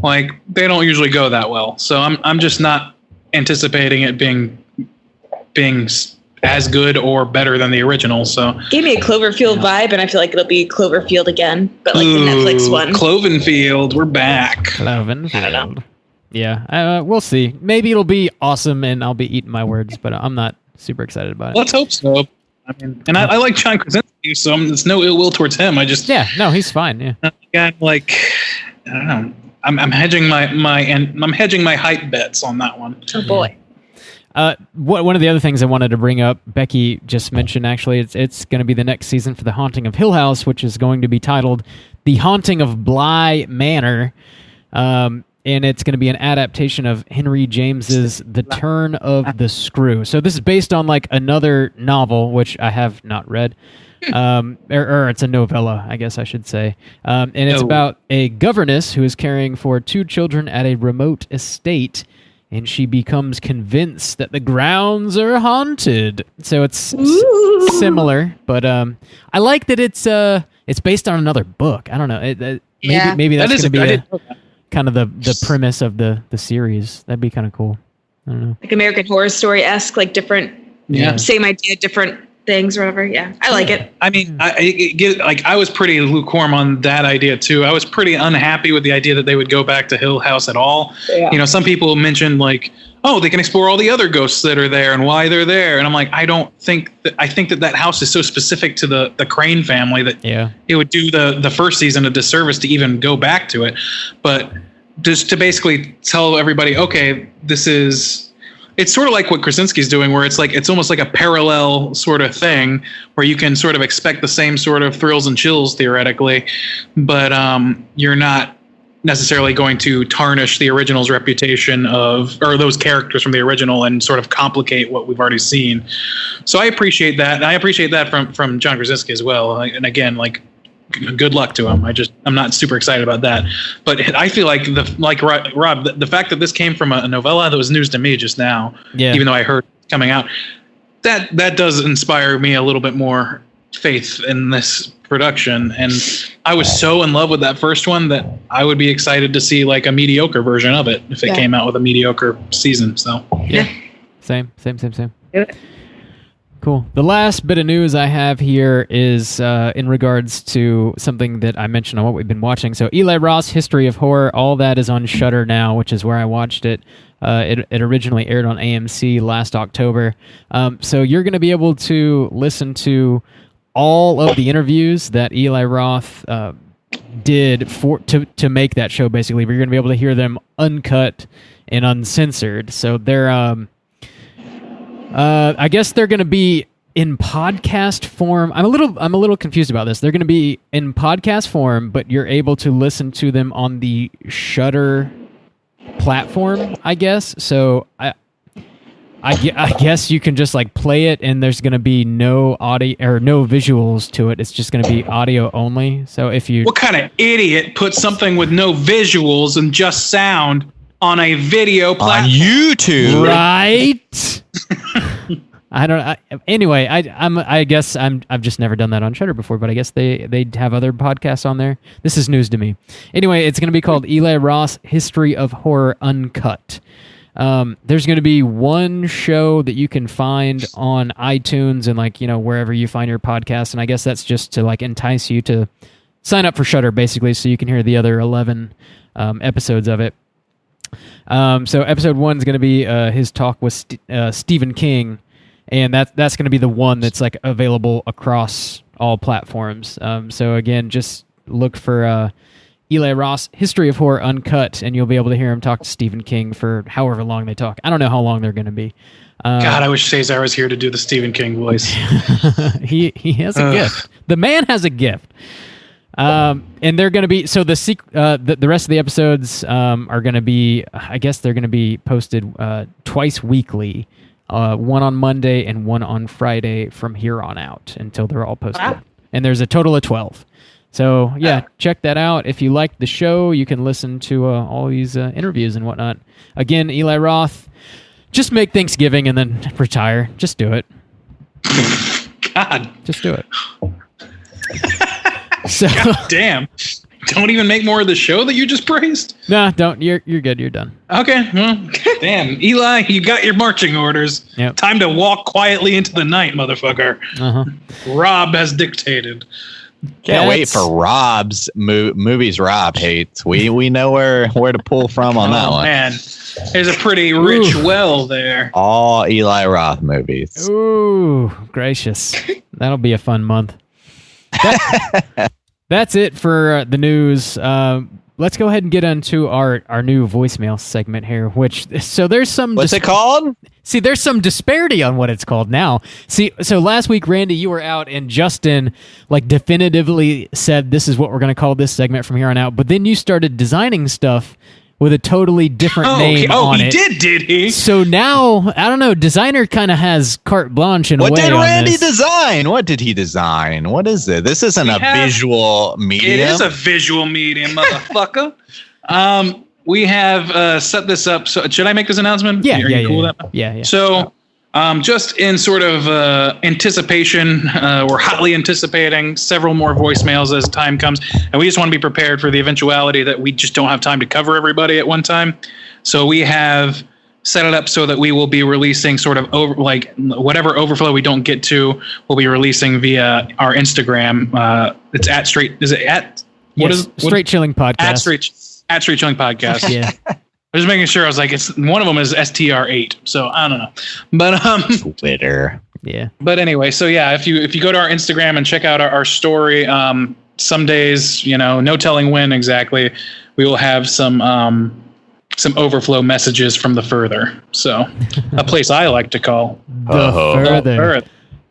like they don't usually go that well. So I'm just not anticipating it being as good or better than the original. So gave me a Cloverfield vibe, and I feel like it'll be Cloverfield again, but like the Netflix one. Cloverfield, we're back. Cloverfield. I don't know. Yeah, we'll see. Maybe it'll be awesome, and I'll be eating my words, but I'm not super excited about it. Let's hope so. I mean, and I like John Krasinski, so there's no ill will towards him. I just he's fine. Yeah, I'm like, I don't know. I'm hedging I'm hedging my hype bets on that one. Oh boy. One of the other things I wanted to bring up, Becky just mentioned, actually, it's going to be the next season for The Haunting of Hill House, which is going to be titled The Haunting of Bly Manor, and it's going to be an adaptation of Henry James's The Turn of the Screw. So this is based on like another novel, which I have not read, or it's a novella, I guess I should say, and it's about a governess who is caring for 2 children at a remote estate, and she becomes convinced that the grounds are haunted. So it's similar, but I like that it's based on another book. I don't know. Maybe that's going to be kind of the premise of the series. That'd be kind of cool. I don't know. Like American Horror Story-esque, like different, same idea, different things or whatever. Yeah, I like it. I mean, I was pretty lukewarm on that idea too. I was pretty unhappy with the idea that they would go back to Hill House at all. Yeah. You know, some people mentioned like, oh, they can explore all the other ghosts that are there and why they're there. And I'm like, I think that house is so specific to the Crane family that it would do the first season a disservice to even go back to it. But just to basically tell everybody, okay, it's sort of like what Krasinski's doing, where it's almost like a parallel sort of thing where you can sort of expect the same sort of thrills and chills theoretically, but you're not necessarily going to tarnish the original's reputation or those characters from the original and sort of complicate what we've already seen. So I appreciate that. And I appreciate that from John Krasinski as well. And again, like, good luck to him. I'm not super excited about that, but I feel like Rob, the fact that this came from a novella, that was news to me just now. Yeah. Even though I heard it coming out, that does inspire me a little bit more faith in this production. And I was so in love with that first one that I would be excited to see like a mediocre version of it if it came out with a mediocre season. So same. Cool. The last bit of news I have here is in regards to something that I mentioned on what we've been watching. So Eli Roth's History of Horror, all that is on Shudder now, which is where I watched it. It originally aired on AMC last October. So you're going to be able to listen to all of the interviews that Eli Roth did to make that show, basically. But you're going to be able to hear them uncut and uncensored. So they're... I guess they're going to be in podcast form. I'm a little confused about this. They're going to be in podcast form, but you're able to listen to them on the Shudder platform, I guess. So I guess you can just like play it, and there's going to be no audio or no visuals to it. It's just going to be audio only. So if you... What kind of idiot puts something with no visuals and just sound on a video platform? On YouTube. Right? Anyway, I guess I've just never done that on Shudder before, but I guess they have other podcasts on there. This is news to me. Anyway, it's going to be called Eli Roth's History of Horror Uncut. There's going to be one show that you can find on iTunes and wherever you find your podcast, and I guess that's just to entice you to sign up for Shudder basically, so you can hear the other 11 episodes of it. So episode 1 is going to be his talk with Stephen King, and that's going to be the one that's like available across all platforms. So again, just look for Eli Ross, History of Horror Uncut, and you'll be able to hear him talk to Stephen King for however long they talk. I don't know how long they're going to be. God, I wish Cesar was here to do the Stephen King voice. he has a gift. The man has a gift. And they're going to be the rest of the episodes are going to be, I guess they're going to be posted twice weekly, one on Monday and one on Friday from here on out until they're all posted. Wow. And there's a total of 12. So yeah, check that out. If you like the show, you can listen to all these interviews and whatnot. Again, Eli Roth, just make Thanksgiving and then retire. Just do it. God, just do it. So God damn. Don't even make more of the show that you just praised? No, don't. You're good. You're done. Okay. Well, damn. Eli, you got your marching orders. Yep. Time to walk quietly into the night, motherfucker. Uh-huh. Rob has dictated. Can't wait for Rob's movies Rob hates. We know where to pull from on that one. Man, there's a pretty rich well there. All Eli Roth movies. Ooh, gracious. That'll be a fun month. That's it for the news. Let's go ahead and get into our new voicemail segment here. There's some. What's it called? See, there's some disparity on what it's called now. See, so last week, Randy, you were out, and Justin definitively said this is what we're going to call this segment from here on out. But then you started designing stuff with a totally different name on it. Oh, he did he? So now, I don't know, designer kind of has carte blanche in a way. What did Randy design? What did he design? What is it? This isn't visual medium. It is a visual medium, motherfucker. We have set this up. So should I make this announcement? Yeah, Are you cool with that? Yeah. So just in sort of anticipation, we're hotly anticipating several more voicemails as time comes. And we just want to be prepared for the eventuality that we just don't have time to cover everybody at one time. So we have set it up so that we will be releasing sort of whatever overflow we don't get to, we'll be releasing via our Instagram. It's at Straight. Is it at? Straight Chilling Podcast. At Straight Chilling Podcast. Yeah. I was making sure. I was like, it's one of them is STR8. So I don't know, but Twitter. Yeah. But anyway, so yeah, if you go to our Instagram and check out our story, some days, no telling when exactly, we will have some overflow messages from the further. So a place I like to call the further.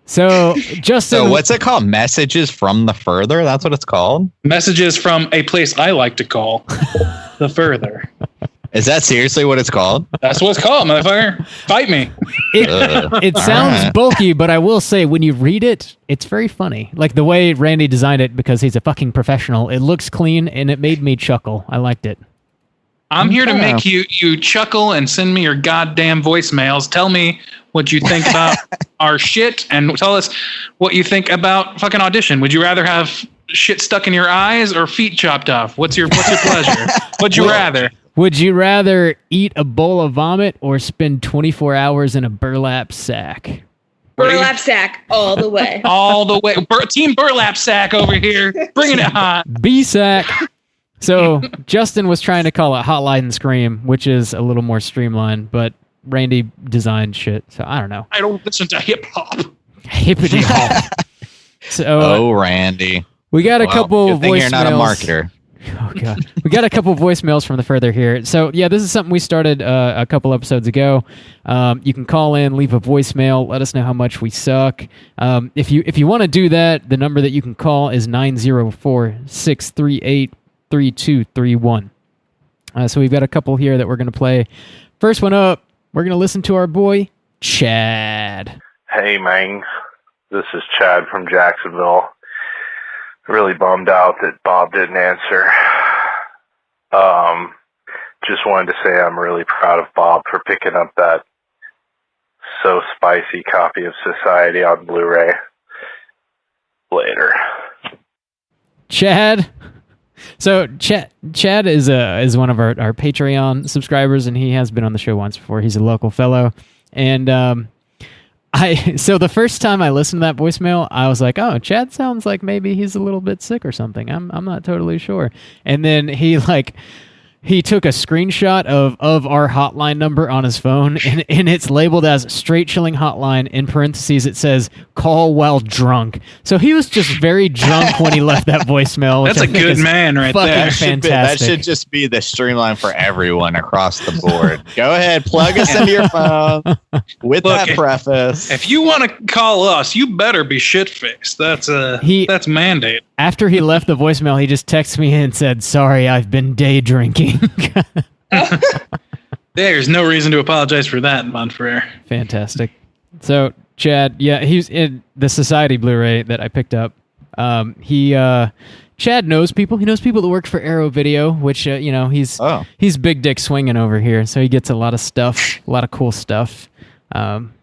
So, Justin. So, what's it called? Messages from the further? That's what it's called? Messages from a place I like to call the further. Is that seriously what it's called? That's what it's called, motherfucker. Fight me. It sounds bulky, but I will say when you read it, it's very funny. Like the way Randy designed it, because he's a fucking professional. It looks clean, and it made me chuckle. I liked it. I'm here to make you chuckle and send me your goddamn voicemails. Tell me what you think about our shit, and tell us what you think about fucking Audition. Would you rather have shit stuck in your eyes or feet chopped off? What's your pleasure? Would you rather? Would you rather eat a bowl of vomit or spend 24 hours in a burlap sack? Burlap sack all the way. All the way. Team burlap sack over here. Bringing it hot. B-sack. So Justin was trying to call it Hotline and Scream, which is a little more streamlined, but Randy designed shit, so I don't know. I don't listen to hip-hop. Hippity hop. So, Randy. We got a couple good thing voicemails. You're not a marketer. Oh, God. We got a couple voicemails from the further here. So, yeah, this is something we started a couple episodes ago. You can call in, leave a voicemail, let us know how much we suck. If you want to do that, the number that you can call is 904-638-3231. So we've got a couple here that we're going to play. First one up, we're going to listen to our boy, Chad. Hey, man. This is Chad from Jacksonville. Really bummed out that Bob didn't answer. Just wanted to say I'm really proud of Bob for picking up that So Spicy copy of Society on Blu-ray. Later. Chad. So Chad is one of our Patreon subscribers, and he has been on the show once before. He's a local fellow, and So the first time I listened to that voicemail, I was like, "Oh, Chad sounds like maybe he's a little bit sick or something." I'm not totally sure. And then he took a screenshot of our hotline number on his phone, and it's labeled as Straight Chilling Hotline. In parentheses, it says "call while drunk." So he was just very drunk when he left that voicemail. That's a good man right there. Fantastic. That should just be the streamline for everyone across the board. Go ahead, plug us into your phone with Look, that preface. If you want to call us, you better be shit-faced. That's mandate. After he left the voicemail, he just texted me and said, "Sorry, I've been day drinking." There's no reason to apologize for that, Montfrere. Fantastic. So, Chad, yeah, he's in the Society Blu-ray that I picked up. Chad knows people. He knows people that work for Arrow Video, which he's big dick swinging over here. So he gets a lot of stuff, a lot of cool stuff.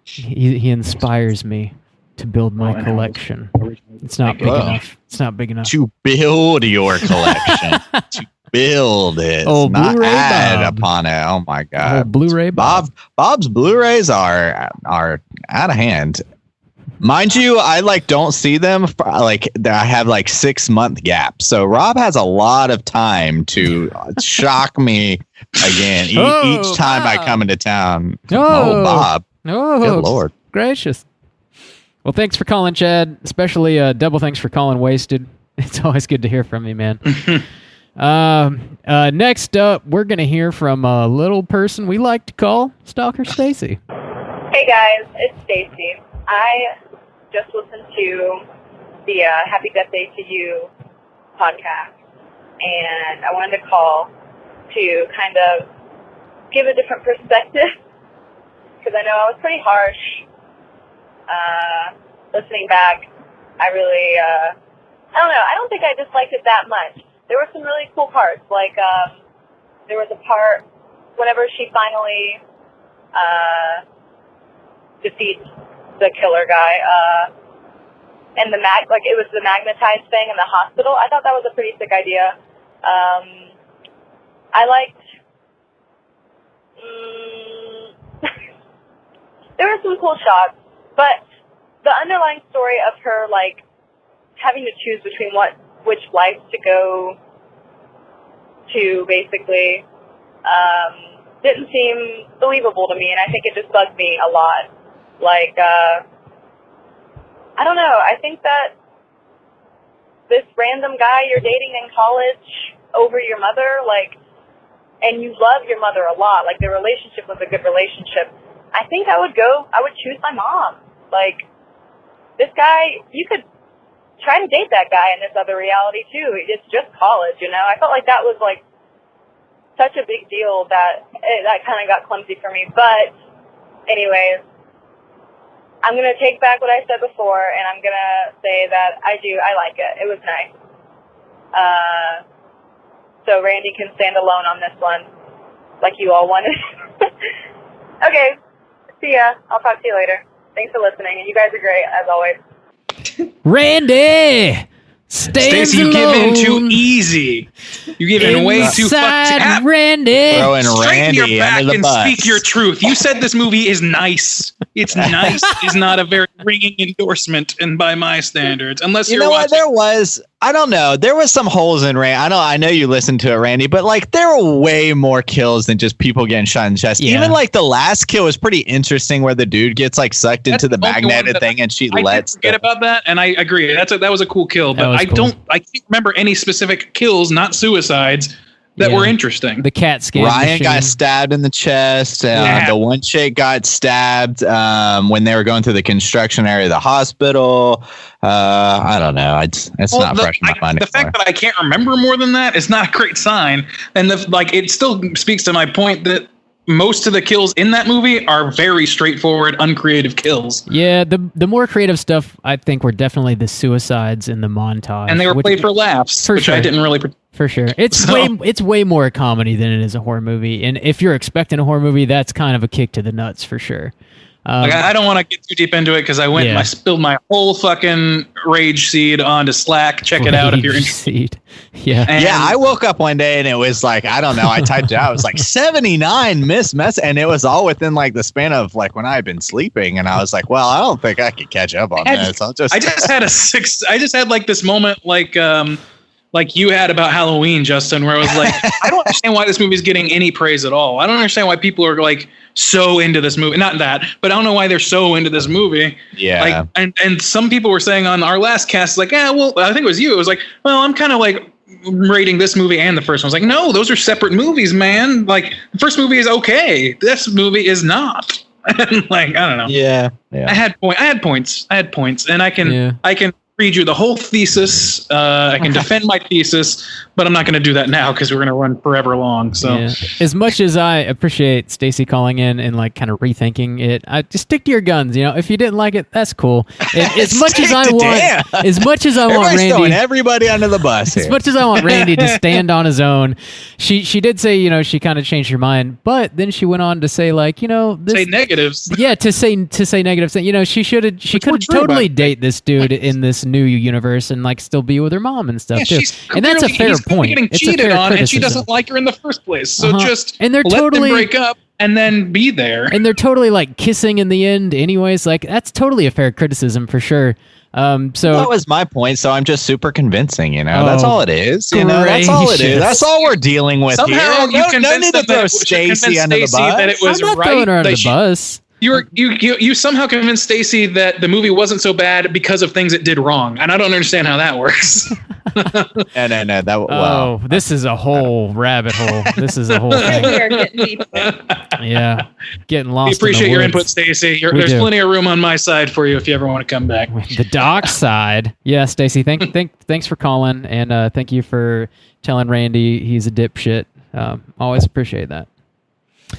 He inspires me to build my collection. It's not big enough. It's not big enough. To build your collection. To build it. Oh, not Blu-ray add Bob. upon it. Oh my god. Oh, Blu-ray Bob. Bob's Blu-rays are out of hand. Mind you, I don't see them I have 6 month gaps. So Rob has a lot of time to shock me again each time I come into town. Oh, Bob. Oh, good Lord. Gracious. Well, thanks for calling, Chad. Especially double thanks for calling Wasted. It's always good to hear from you, man. Next up, we're going to hear from a little person we like to call Stalker Stacy. Hey guys, it's Stacy. I just listened to the Happy Death Day to You podcast, and I wanted to call to kind of give a different perspective, because I know I was pretty harsh. Listening back, I really, I don't know, I don't think I disliked it that much. There were some really cool parts, like there was a part whenever she finally defeats the killer guy, and it was the magnetized thing in the hospital. I thought that was a pretty sick idea. I liked there were some cool shots, but the underlying story of her having to choose between which life to go to, basically, didn't seem believable to me, and I think it just bugged me a lot. I don't know, I think that this random guy you're dating in college over your mother, and you love your mother a lot, their relationship was a good relationship, I think I would choose my mom. This guy, you could try to date that guy in this other reality too. It's just college, I felt like that was such a big deal that kind of got clumsy for me. But anyways, I'm going to take back what I said before, and I'm going to say that I like it. It was nice. So Randy can stand alone on this one, like you all wanted. Okay, see ya. I'll talk to you later. Thanks for listening, and you guys are great, as always. Randy! Stacey, you give in too easy. You give in way too fucking. Randy! Throwing Straighten your Randy back under the and bus. speak your truth. You said this movie is nice. It's nice is not a very ringing endorsement, and by my standards, unless You you're know what? watching. I don't know. There was some holes in Randy. I know you listened to it, Randy, but there were way more kills than just people getting shot in the chest. Yeah. Even the last kill was pretty interesting, where the dude gets sucked into the magneted thing, and she lets. Forget about that, and I agree. That was a cool kill, but I can't remember any specific kills, not suicides, that were interesting. The CAT scan. Ryan machine. got stabbed in the chest. The one chick got stabbed when they were going through the construction area of the hospital. I don't know. It's not fresh in my mind The fact that I can't remember more than that is not a great sign. And it still speaks to my point that most of the kills in that movie are very straightforward, uncreative kills. Yeah, the more creative stuff, I think, were definitely the suicides in the montage. And they were played for laughs, which I didn't really... For sure. It's way more a comedy than it is a horror movie. And if you're expecting a horror movie, that's kind of a kick to the nuts for sure. Like, I don't want to get too deep into it because I went and I spilled my whole fucking rage seed onto Slack. Check it out if you're interested. Yeah. I woke up one day and it was like, I don't know. I typed it out. It was like 79 missed messages, and it was all within like the span of like when I had been sleeping. And I was like, well, I don't think I could catch up on this. I just had like this moment like you had about Halloween, Justin, where I was like, I don't understand why this movie is getting any praise at all. I don't understand why people are like so into this movie. Not that, but I don't know why they're so into this movie. Yeah. Like, and some people were saying on our last cast, like, well, I think it was you. It was like, well, I'm kind of like rating this movie and the first one. I was like, no, those are separate movies, man. Like, the first movie is okay. This movie is not. And like, I don't know. Yeah. I had points, and I can read you the whole thesis. I can defend my thesis, but I'm not going to do that now because we're going to run forever long. So, as much as I appreciate Stacy calling in and like kind of rethinking it, I just stick to your guns. You know, if you didn't like it, that's cool. As much as I want Randy, everybody under the bus. As much as I want Randy to stand on his own, she did say, you know, she kind of changed her mind, but then she went on to say like, you know, say negatives. Yeah, to say negative things. You know, she could totally date this dude in this new universe and like still be with her mom and stuff too. And that's a fair point. Getting cheated on, and she doesn't like her in the first place. So and they're let totally them break up and then be there. And they're totally like kissing in the end, anyways. Like that's totally a fair criticism for sure. So that was my point. So I'm just super convincing. You know, that's all it is. You know, that's all it is. That's all we're dealing with Somehow here. No need to throw Stacy under the bus. That it was I'm not right. throwing her under the bus. You somehow convinced Stacy that the movie wasn't so bad because of things it did wrong, and I don't understand how that works. No. This is a whole rabbit hole. This is a whole thing. We are getting deep. Yeah, getting lost. We appreciate in the your woods. input, Stacy. There's plenty of room on my side for you if you ever want to come back. The dark side. Yeah, Stacy. Thanks for calling, and thank you for telling Randy he's a dipshit. Always appreciate that.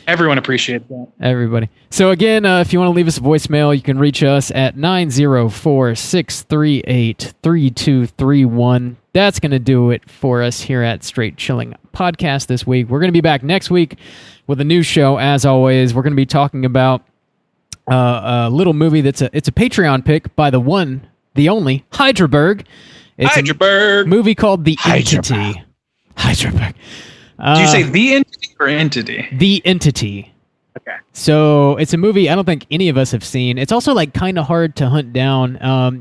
Everyone appreciates that. Everybody. So again, if you want to leave us a voicemail, you can reach us at 904-638-3231. That's going to do it for us here at Straight Chilling Podcast this week. We're going to be back next week with a new show. As always, we're going to be talking about a little movie it's a Patreon pick by the one, the only, Hydraberg. It's Hydraberg. a movie called The Entity. Hydraberg. Do you say The Entity or Entity? The Entity. Okay. So it's a movie I don't think any of us have seen. It's also like kind of hard to hunt down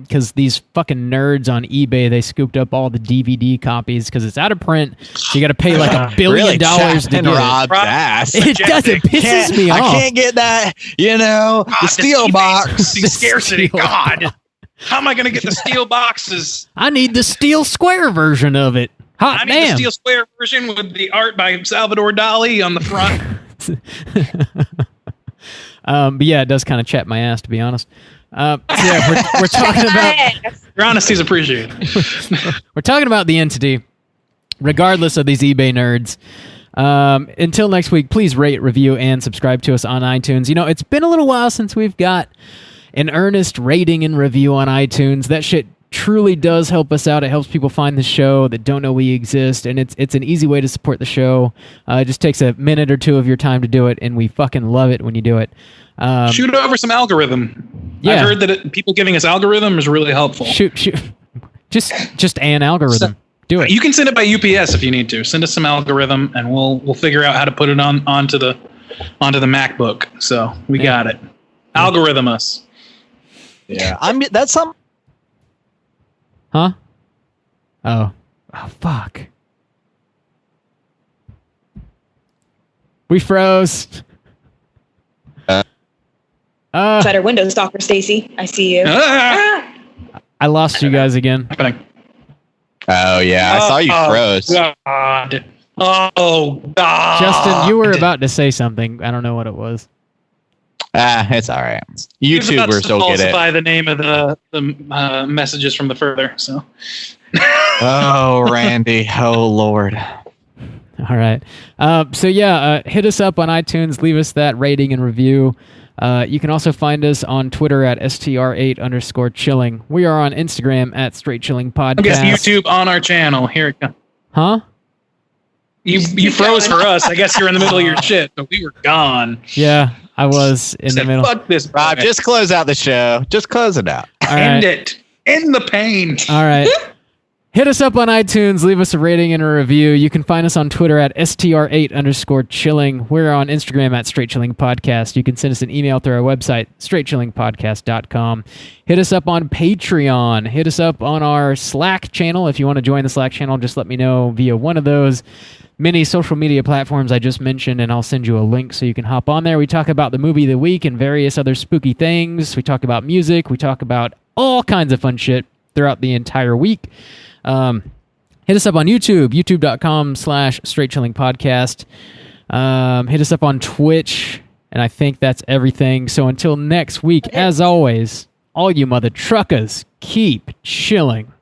because these fucking nerds on eBay, they scooped up all the DVD copies because it's out of print. So you got to pay like $1 billion to get Rob's ass. it. Does. It pisses me off. I can't get that. You know, the steel box. The scarcity. God. How am I going to get the steel boxes? I need the steel square version of it. Hot I need damn. the steel square version with the art by Salvador Dali on the front. But yeah, it does kind of chat my ass, to be honest. So yeah, we're talking about... Your honesty's appreciated. We're talking about The Entity, regardless of these eBay nerds. Until next week, please rate, review, and subscribe to us on iTunes. You know, it's been a little while since we've got an earnest rating and review on iTunes. That shit truly does help us out. It helps people find the show that don't know we exist, and it's an easy way to support the show. It just takes a minute or two of your time to do it, and we fucking love it when you do it. Shoot over some algorithm. Yeah. I've heard that people giving us algorithm is really helpful. Shoot. Just an algorithm. Do it. You can send it by UPS if you need to. Send us some algorithm, and we'll figure out how to put it onto the MacBook. So we got it. Algorithm us. Yeah, that's something. Huh? Oh, fuck. We froze. Better window stalker, Stacy. I see you. I lost you guys again. Oh, yeah. I saw you froze. God. Oh, God. Justin, you were about to say something. I don't know what it was. It's all right. YouTubers will get it. Falsify the name of the messages from the further. So. Oh, Randy. Oh, Lord. All right. Hit us up on iTunes. Leave us that rating and review. You can also find us on Twitter at str8_chilling. We are on Instagram at Straight Chilling Podcast. I guess YouTube on our channel. Here it comes. Huh? You froze for us. I guess you're in the middle of your shit, but we were gone. Yeah. I was in the Said, middle. fuck this. Rob, guy. just close out the show. Just close it out. All End right. it. End the pain. All right. Hit us up on iTunes. Leave us a rating and a review. You can find us on Twitter at str8_chilling. We're on Instagram at Straight Chilling Podcast. You can send us an email through our website, straightchillingpodcast.com. Hit us up on Patreon. Hit us up on our Slack channel. If you want to join the Slack channel, just let me know via one of those many social media platforms I just mentioned, and I'll send you a link so you can hop on there. We talk about the movie of the week and various other spooky things. We talk about music. We talk about all kinds of fun shit throughout the entire week. Hit us up on YouTube, youtube.com/straightchillingpodcast. Hit us up on Twitch, and I think that's everything. So until next week, as always, all you mother truckers, keep chilling.